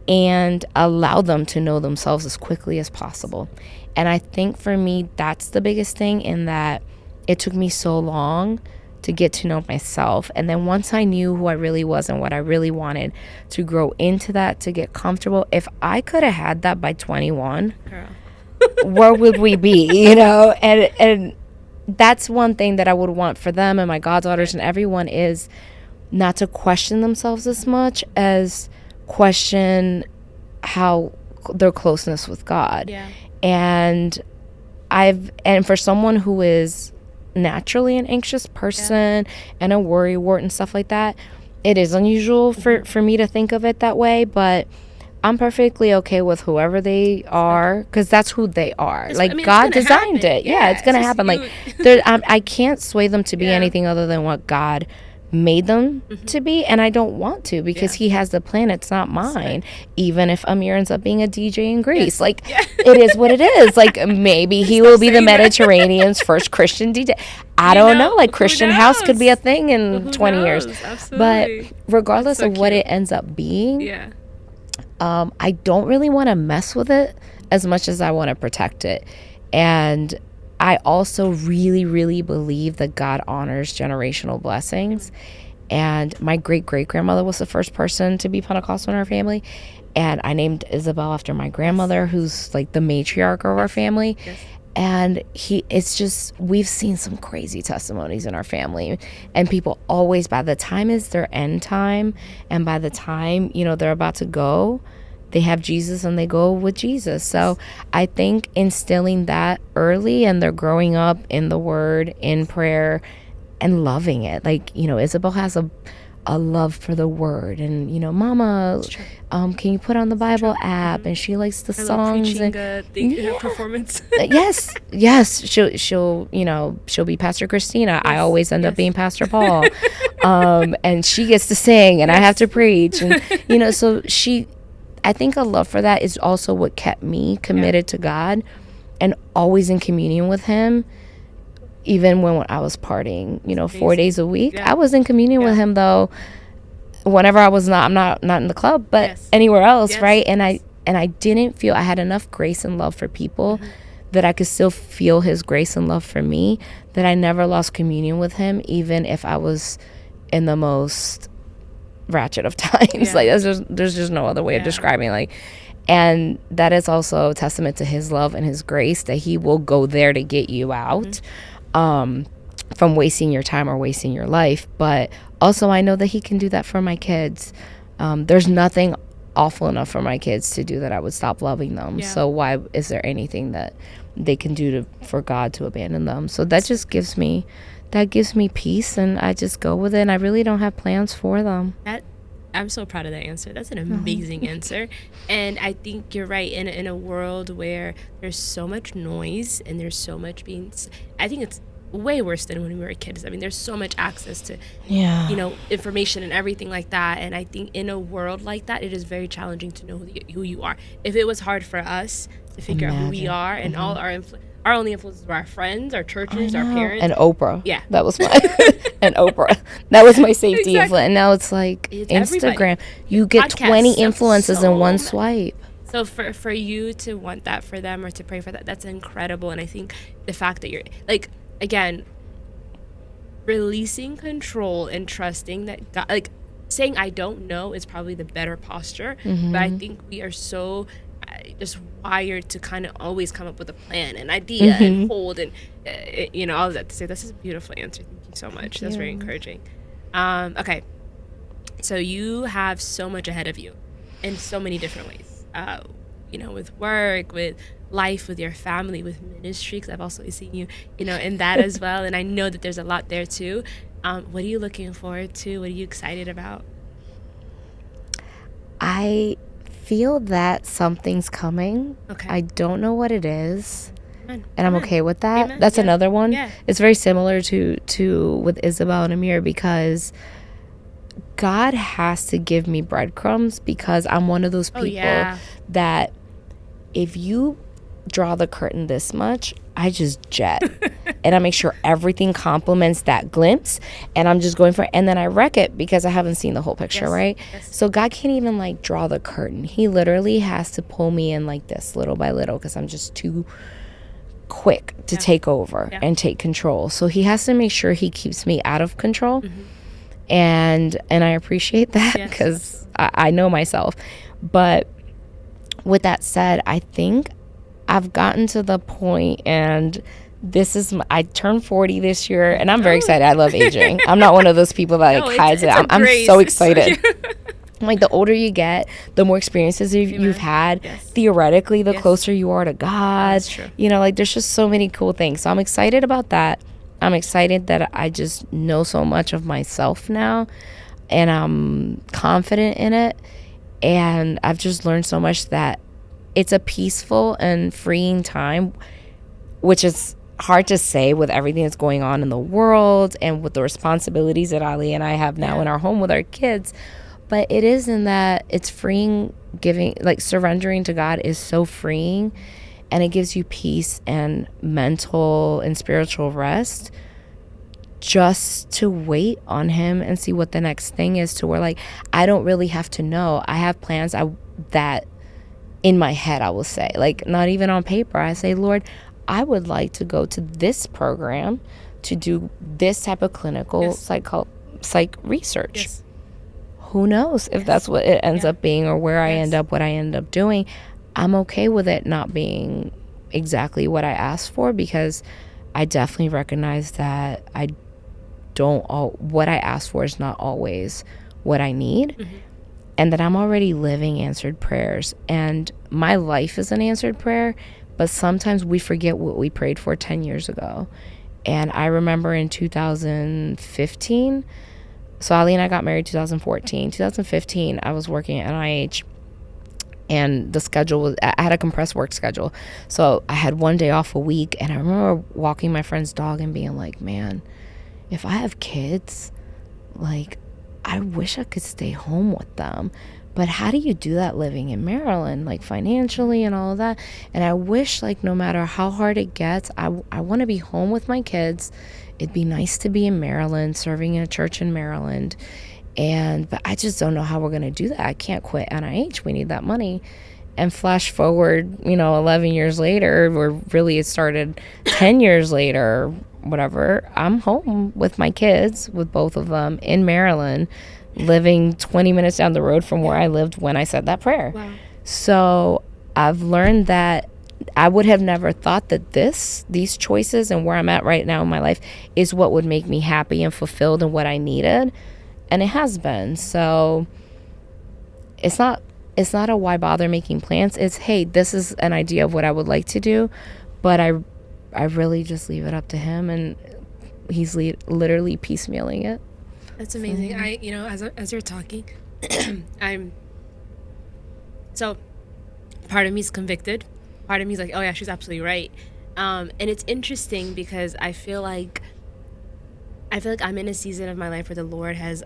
and allow them to know themselves as quickly as possible. And I think for me, that's the biggest thing, in that it took me so long to get to know myself. And then once I knew who I really was and what I really wanted, to grow into that, to get comfortable. If I could have had that by 21, girl, where would we be, And that's one thing that I would want for them and my goddaughters and everyone, is not to question themselves as much as question how their closeness with God. Yeah. And for someone who is naturally an anxious person and a worrywart and stuff like that, it is unusual for me to think of it that way, but I'm perfectly okay with whoever they are, because that's who they are. God designed it. Yeah, it's gonna happen. Like, I can't sway them to be anything other than what God made them to be, and I don't want to, because he has the plan. It's not mine. Even if Amir ends up being a DJ in Greece, it is what it is. Like, maybe he will be the Mediterranean's first Christian DJ. I don't know. Like, Christian house could be a thing in 20 years. Absolutely. But regardless of what it ends up being, I don't really want to mess with it as much as I want to protect it. And I also really, really believe that God honors generational blessings. And my great-great-grandmother was the first person to be Pentecostal in our family. And I named Isabel after my grandmother, who's like the matriarch of our family. Yes. And it's just, we've seen some crazy testimonies in our family. And people always, by the time is their end time, and by the time, they're about to go, they have Jesus and they go with Jesus. So I think instilling that early, and they're growing up in the Word, in prayer, and loving it. Like, Isabel has a love for the Word, and Mama, can you put on the Bible app? And she likes the songs and performance. yes, she'll be Pastor Christina. Yes, I always end up being Pastor Paul, and she gets to sing, and I have to preach, and so I think a love for that is also what kept me committed to God and always in communion with Him. Even when I was partying, 4 days a week, I was in communion with Him, though. Whenever I'm not in the club, but anywhere else, right? And I didn't feel I had enough grace and love for people that I could still feel His grace and love for me, that I never lost communion with Him, even if I was in the most ratchet of times. Like there's just no other way of describing, like. And that is also a testament to His love and His grace, that He will go there to get you out from wasting your time or wasting your life. But also I know that He can do that for my kids. There's nothing awful enough for my kids to do that I would stop loving them. So why is there anything that they can do for God to abandon them? So that just gives me peace, and I just go with it, and I really don't have plans for them. I'm so proud of that answer. That's an amazing answer. And I think you're right. In a world where there's so much noise and there's so much I think it's way worse than when we were kids. I mean, there's so much access to, information and everything like that. And I think in a world like that, it is very challenging to know who you are. If it was hard for us to figure out who we are, and all our only influences were our friends, our churches, our parents. And Oprah. Yeah. That was and Oprah. That was my safety influence. And now it's like it's Instagram. Everybody. You get 20 influences in one swipe. So for you to want that for them, or to pray for that, that's incredible. And I think the fact that you're, like, again, releasing control and trusting that God, like, saying I don't know is probably the better posture. But I think we are so just wired to kind of always come up with a plan, an idea, and hold, and all of that to say this is a beautiful answer. Thank you so much. That's very encouraging. Okay, so you have so much ahead of you in so many different ways, with work, with life, with your family, with ministry, because I've also seen you in that as well, and I know that there's a lot there too. What are you looking forward to? What are you excited about? I feel that something's coming. Okay. I don't know what it is. Amen. And I'm okay with that. Amen. That's another one. Yeah. It's very similar to with Isabel and Amir, because God has to give me breadcrumbs, because I'm one of those people that if you draw the curtain this much, I just jet. And I make sure everything complements that glimpse, and I'm just going for it. And then I wreck it because I haven't seen the whole picture, right? Yes. So God can't even like draw the curtain. He literally has to pull me in like this, little by little, because I'm just too quick to take over and take control. So He has to make sure He keeps me out of control. And I appreciate that, because I know myself. But with that said, I think I've gotten to the point, and I turned 40 this year, and I'm very excited. I love aging. I'm not one of those people that hides it. I'm so excited. Like, the older you get, the more experiences you've had. Theoretically, the closer you are to God. That's true. Like, there's just so many cool things. So I'm excited about that. I'm excited that I just know so much of myself now, and I'm confident in it. And I've just learned so much that it's a peaceful and freeing time, which is hard to say with everything that's going on in the world and with the responsibilities that Ali and I have now in our home with our kids. But it is in that it's freeing, giving, like, surrendering to God is so freeing, and it gives you peace and mental and spiritual rest just to wait on Him and see what the next thing is, to where, like, I don't really have to know. I have plans that in my head, I will say, like, not even on paper. I say, Lord, I would like to go to this program to do this type of clinical psych research. Yes. Who knows if that's what it ends up being, or where I end up, what I end up doing. I'm okay with it not being exactly what I asked for, because I definitely recognize that what I asked for is not always what I need. Mm-hmm. And that I'm already living answered prayers, and my life is an answered prayer, but sometimes we forget what we prayed for 10 years ago. And I remember in 2015, so Eileen and I got married 2014. 2015, I was working at NIH, and the schedule was, I had a compressed work schedule. So I had one day off a week, and I remember walking my friend's dog and being like, man, if I have kids, like, I wish I could stay home with them. But how do you do that living in Maryland, like financially and all of that? And I wish, like, no matter how hard it gets, I want to be home with my kids. It'd be nice to be in Maryland, serving in a church in Maryland. But I just don't know how we're going to do that. I can't quit NIH. We need that money. And flash forward, 11 years later, or really it started 10 years later, whatever, I'm home with my kids, with both of them in Maryland, living 20 minutes down the road from where I lived when I said that prayer. Wow. So I've learned that I would have never thought that these choices and where I'm at right now in my life is what would make me happy and fulfilled and what I needed. And it has been. So it's not a why bother making plans. It's, hey, this is an idea of what I would like to do, but I really just leave it up to him, and he's literally piecemealing it. That's amazing. As you're talking, so part of me is convicted. Part of me is like, oh yeah, she's absolutely right. And it's interesting because I feel like I'm in a season of my life where the Lord has,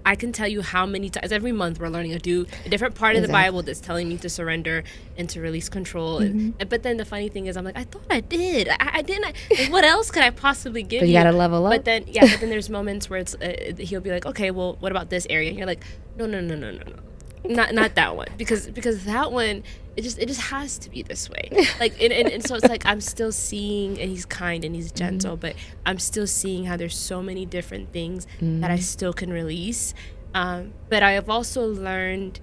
I can tell you how many times every month we're learning to do a different part of the Bible that's telling me to surrender and to release control. Mm-hmm. But then the funny thing is, I'm like, I thought I did. I didn't. What else could I possibly give you? But you gotta level up. But then there's moments where it's he'll be like, okay, well, what about this area? And you're like, no, not that one, because that one, it just has to be this way. Like, and so it's like I'm still seeing, and he's kind and he's gentle, but I'm still seeing how there's so many different things that I still can release. But I have also learned,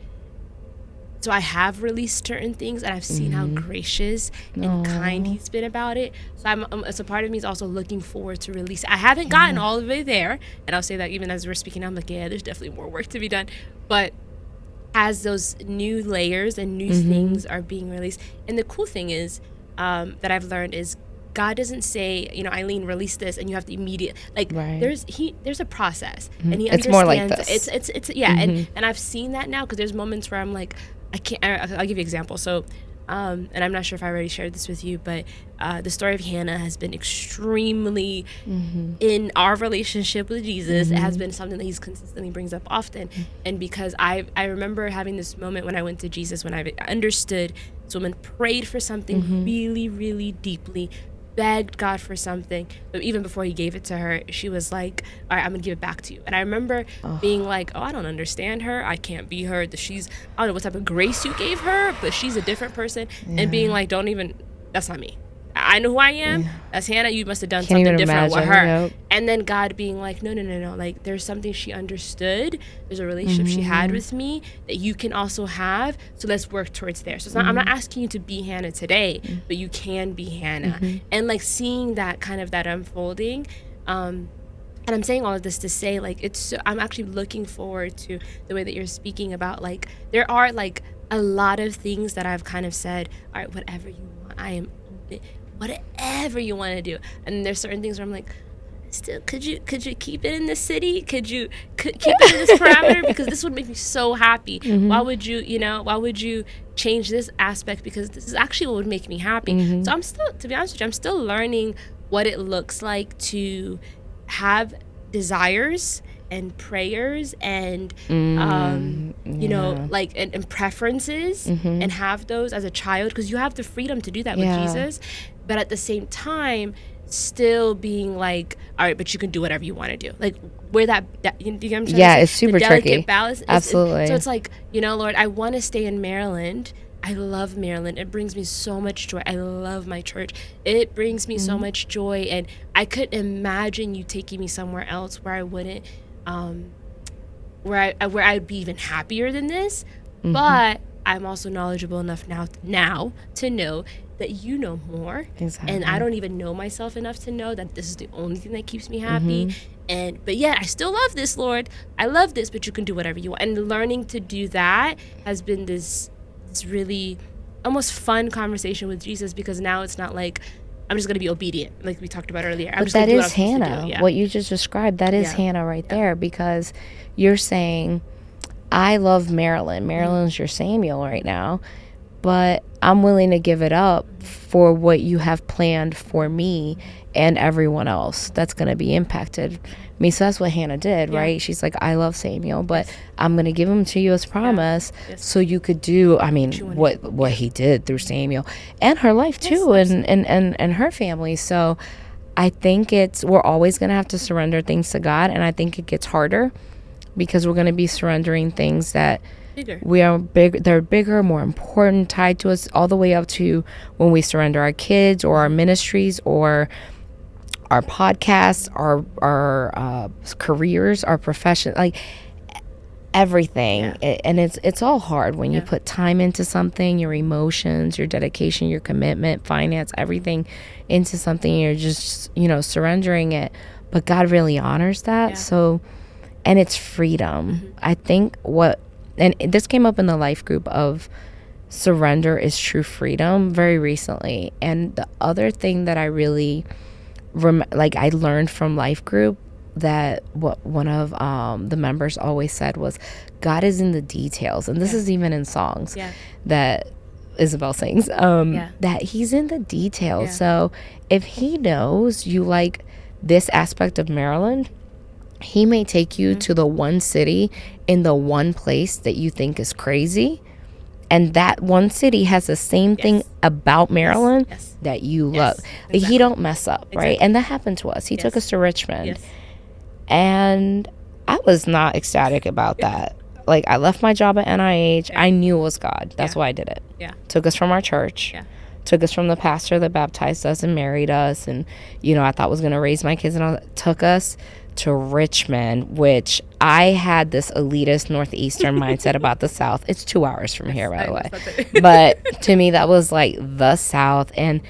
so I have released certain things, and I've seen how gracious and kind he's been about it. So so part of me is also looking forward to release. I haven't gotten all the way there, and I'll say that even as we're speaking, I'm like, yeah, there's definitely more work to be done. But as those new layers and new things are being released, and the cool thing is that I've learned is God doesn't say, Eileen, release this, and you have to immediately, like, there's a process, and he understands. It's more like this. It's and I've seen that now, because there's moments where I'm like, I can't. I'll give you an example. So, and I'm not sure if I already shared this with you, but the story of Hannah has been extremely in our relationship with Jesus. It has been something that he's consistently brings up often, and because I remember having this moment when I went to Jesus, when I understood this woman prayed for something really, really deeply, begged God for something, but even before he gave it to her, she was like, all right, I'm gonna give it back to you. And I remember being like, oh, I don't understand her, I can't be her, I don't know what type of grace you gave her, but she's a different person. And being like, that's not me, I know who I am. That's Hannah. You must have done something different with her. Yep. And then God being like, no. Like, there's something she understood. There's a relationship she had with me that you can also have. So let's work towards there. So it's not, I'm not asking you to be Hannah today, but you can be Hannah. And like seeing that kind of that unfolding. And I'm saying all of this to say, like, I'm actually looking forward to the way that you're speaking about, like, there are like a lot of things that I've kind of said, all right, whatever you want, I am open. Whatever you want to do. And there's certain things where I'm like, still, could you keep it in this city? Could keep it in this parameter? Because this would make me so happy. Why would you change this aspect? Because this is actually what would make me happy. So I'm still, to be honest with you, I'm still learning what it looks like to have desires and prayers and like and preferences and have those as a child, because you have the freedom to do that with Jesus. But at the same time, still being like, all right, but you can do whatever you want to do. Like, where that you know what I'm trying to say? Yeah, it's super the delicate tricky. balance. Absolutely. So it's like, you know, Lord, I want to stay in Maryland. I love Maryland. It brings me so much joy. I love my church. It brings me so much joy, and I couldn't imagine you taking me somewhere else where I wouldn't, where I'd be even happier than this. But I'm also knowledgeable enough now to know that you know more. Exactly. And I don't even know myself enough to know that this is the only thing that keeps me happy. But yet I still love this, Lord. I love this, but you can do whatever you want. And learning to do that has been this really almost fun conversation with Jesus, because now it's not like I'm just going to be obedient, like we talked about earlier. But that is Hannah. Yeah. What you just described, that is Hannah right there, because you're saying, I love Maryland. Maryland's your Samuel right now, but I'm willing to give it up for what you have planned for me and everyone else that's going to be impacted. I mean, so that's what Hannah did, right? She's like, I love Samuel, but I'm going to give him to you as promise, so you could do, I mean, what he did through Samuel and her life too, and her family. So I think we're always going to have to surrender things to God, and I think it gets harder because we're going to be surrendering things that they're bigger, more important, tied to us, all the way up to when we surrender our kids or our ministries or our podcasts, our careers, our profession, like everything. And it's all hard when you put time into something, your emotions, your dedication, your commitment, finance, everything into something. You're just, surrendering it, but God really honors that. So, and it's freedom. I think and this came up in the life group of surrender is true freedom very recently. And the other thing that I really I learned from life group, that what one of the members always said was, God is in the details. And this is even in songs that Isabel sings, that he's in the details. So if he knows you like this aspect of Maryland, he may take you to the one city in the one place that you think is crazy. And that one city has the same thing about Maryland that you love. Exactly. He don't mess up, right? And that happened to us. He took us to Richmond. And I was not ecstatic about that. Like, I left my job at NIH. I knew it was God. That's why I did it. Took us from our church. Took us from the pastor that baptized us and married us. And, I thought was going to raise my kids. And all that. Took us to Richmond, which I had this elitist northeastern mindset about the South. It's 2 hours from here, by the way. But to me, that was like the South. And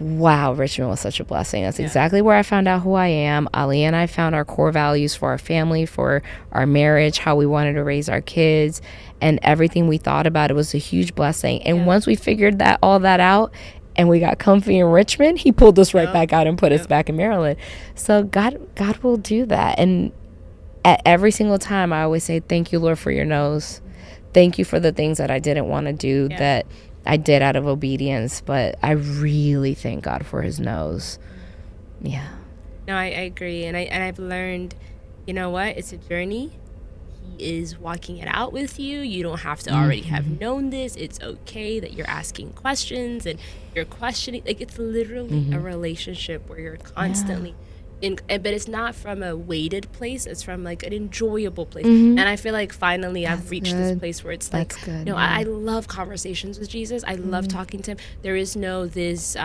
wow, Richmond was such a blessing. That's exactly where I found out who I am. Ali and I found our core values for our family, for our marriage, how we wanted to raise our kids, and everything we thought about. It was a huge blessing. And once we figured all that out, and we got comfy in Richmond, he pulled us right back out and put us back in Maryland. So God will do that. And at every single time, I always say, thank you, Lord, for your no's. Thank you for the things that I didn't want to do that I did out of obedience. But I really thank God for his no's. Yeah. No, I agree. And I've learned, you know what? It's a journey. He is walking it out with you. You don't have to already have known this. It's okay that you're asking questions and you're questioning. Like, it's literally a relationship where you're constantly but it's not from a weighted place. It's from like an enjoyable place. And I feel like finally I've reached this place where it's like, I love conversations with Jesus. I love talking to him. There is no this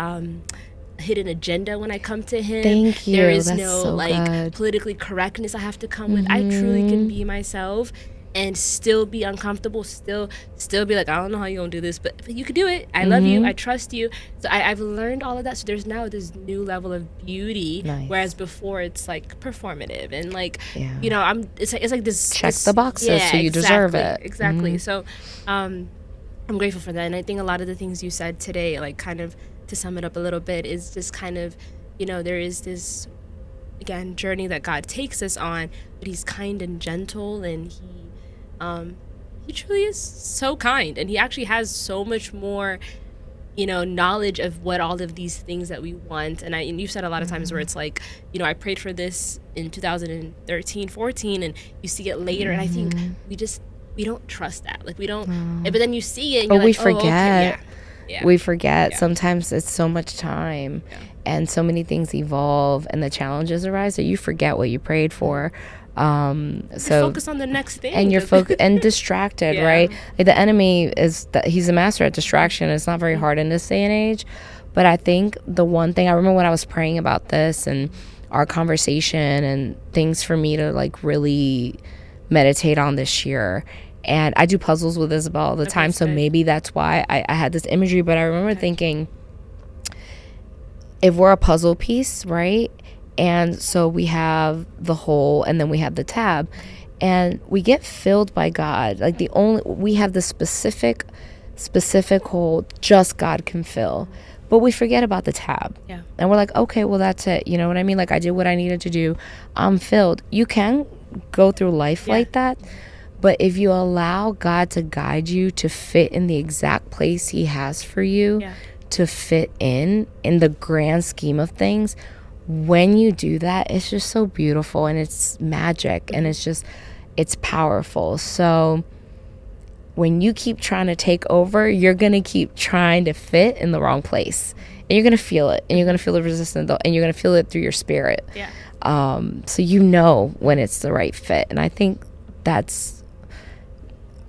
hidden agenda when I come to him. Thank you. There is That's no so good. politically correctness I have to come with. I truly can be myself and still be uncomfortable, still be like, I don't know how you're gonna do this, but you can do it. I love you. I trust you. So I've learned all of that. So there's now this new level of beauty, whereas before it's like performative and like, it's like this check the boxes so you deserve it. Exactly. So I'm grateful for that. And I think a lot of the things you said today, like kind of to sum it up a little bit, is just kind of, there is this, again, journey that God takes us on, but he's kind and gentle, and he truly is so kind, and he actually has so much more, knowledge of what all of these things that we want. And you've said a lot of times where it's like, I prayed for this in 2013, 14, and you see it later, and I think we don't trust that. Like, we don't, but then you see it, and or you're we like, forget. oh, okay, We forget. Sometimes it's so much time and so many things evolve and the challenges arise that you forget what you prayed for. So focus on the next thing, and you're and distracted, right? Like the enemy he's a master at distraction. It's not very hard in this day and age, but I think the one thing I remember when I was praying about this and our conversation and things for me to like really meditate on this year. And I do puzzles with Isabel all the time, so maybe that's why I had this imagery. But I remember thinking, if we're a puzzle piece, right? And so we have the hole and then we have the tab, and we get filled by God. Like we have the specific hole just God can fill, but we forget about the tab. And we're like, okay, well, that's it. You know what I mean? Like, I did what I needed to do. I'm filled. You can go through life like that. But if you allow God to guide you to fit in the exact place he has for you to fit in the grand scheme of things, when you do that, it's just so beautiful and it's magic and it's powerful. So when you keep trying to take over, you're going to keep trying to fit in the wrong place. And you're going to feel it. And you're going to feel the resistance. And you're going to feel it through your spirit. So you know when it's the right fit. And I think that's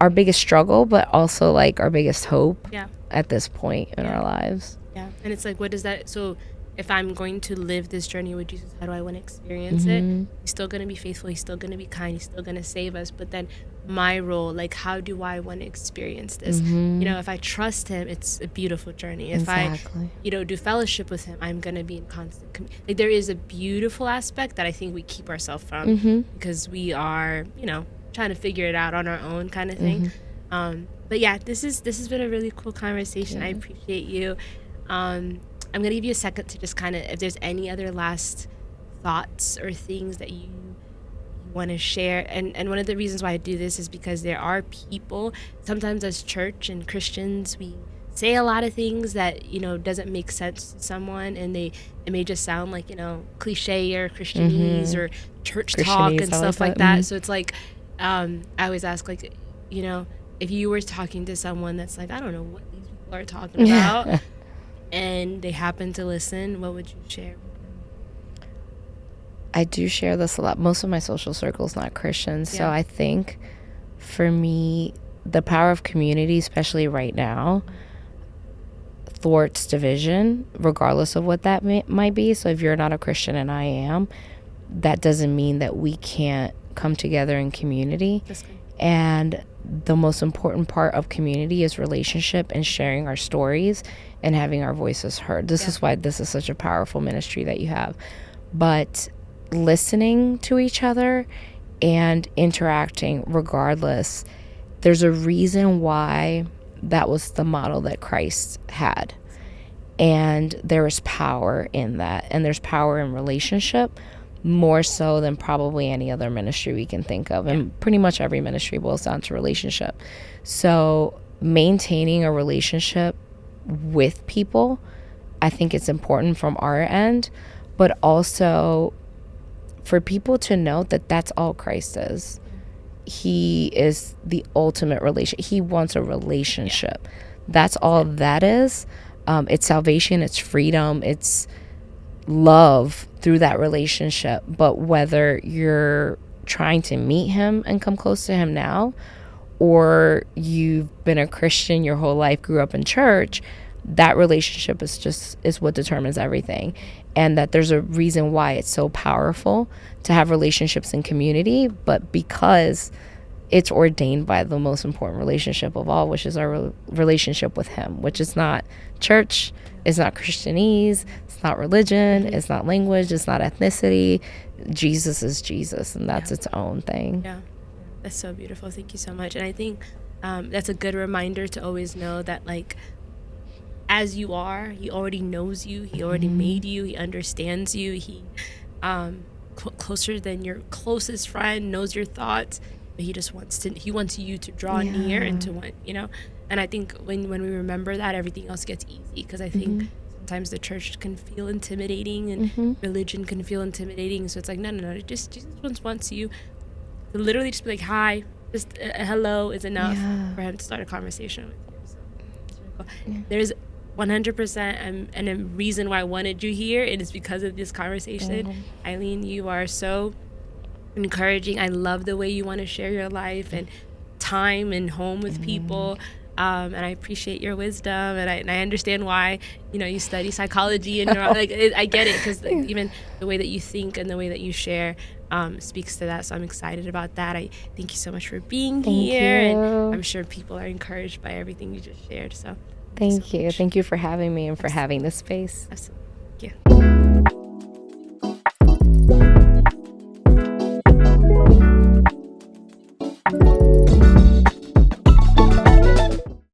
our biggest struggle, but also like our biggest hope at this point in our lives. And it's like, what does that... So if I'm going to live this journey with Jesus, how do I want to experience it? He's still going to be faithful. He's still going to be kind. He's still going to save us. But then my role, like, how do I want to experience this? You know, if I trust him, it's a beautiful journey. If I, do fellowship with him, I'm going to be in constant... Like, there is a beautiful aspect that I think we keep ourselves from because we are, trying to figure it out on our own kind of thing. But yeah, this has been a really cool conversation. I appreciate you. I'm going to give you a second to just kind of, if there's any other last thoughts or things that you want to share. And one of the reasons why I do this is because there are people, sometimes as church and Christians, we say a lot of things that, doesn't make sense to someone, and it may just sound like, cliche or Christianese or church talk and stuff like that. So it's like, I always ask, like, if you were talking to someone that's like, I don't know what these people are talking about, and they happen to listen, what would you share? I do share this a lot. Most of my social circle is not Christian. So I think for me, the power of community, especially right now, thwarts division, regardless of what that might be. So if you're not a Christian and I am, that doesn't mean that we can't come together in community. And the most important part of community is relationship and sharing our stories and having our voices heard. This is why this is such a powerful ministry that you have. But listening to each other and interacting regardless, there's a reason why that was the model that Christ had. And there is power in that. And there's power in relationship, more so than probably any other ministry we can think of. And pretty much every ministry boils down to relationship. So maintaining a relationship with people, I think it's important from our end, but also for people to know that that's all Christ is. He is the ultimate He wants a relationship. That's all that is. It's salvation, it's freedom, it's love through that relationship. But whether you're trying to meet him and come close to him now, or you've been a Christian your whole life, grew up in church, that relationship is what determines everything. And that there's a reason why it's so powerful to have relationships in community, but because it's ordained by the most important relationship of all, which is our relationship with him, which is not church, it's not Christianese, it's not religion, it's not language, it's not ethnicity. Jesus is Jesus, and that's its own thing. Yeah, that's so beautiful. Thank you so much. And I think that's a good reminder to always know that, like, as you are, he already knows you, he already made you, he understands you, he closer than your closest friend, knows your thoughts, but he just wants you to draw near and to want, and I think when we remember that, everything else gets easy, because I think sometimes the church can feel intimidating and religion can feel intimidating, so it's like, no, just Jesus wants you to literally just be like, hi, just a hello is enough for him to start a conversation with you. So it's really cool. There's 100%, and the reason why I wanted you here, it is because of this conversation. Eileen, you are so encouraging. I love the way you want to share your life and time and home with people. And I appreciate your wisdom, and I understand why, you study psychology and I get it, because even the way that you think and the way that you share speaks to that. So I'm excited about that. I thank you so much for being here, and I'm sure people are encouraged by everything you just shared. So thank you for having me and for having this space. Absolutely. Thank you.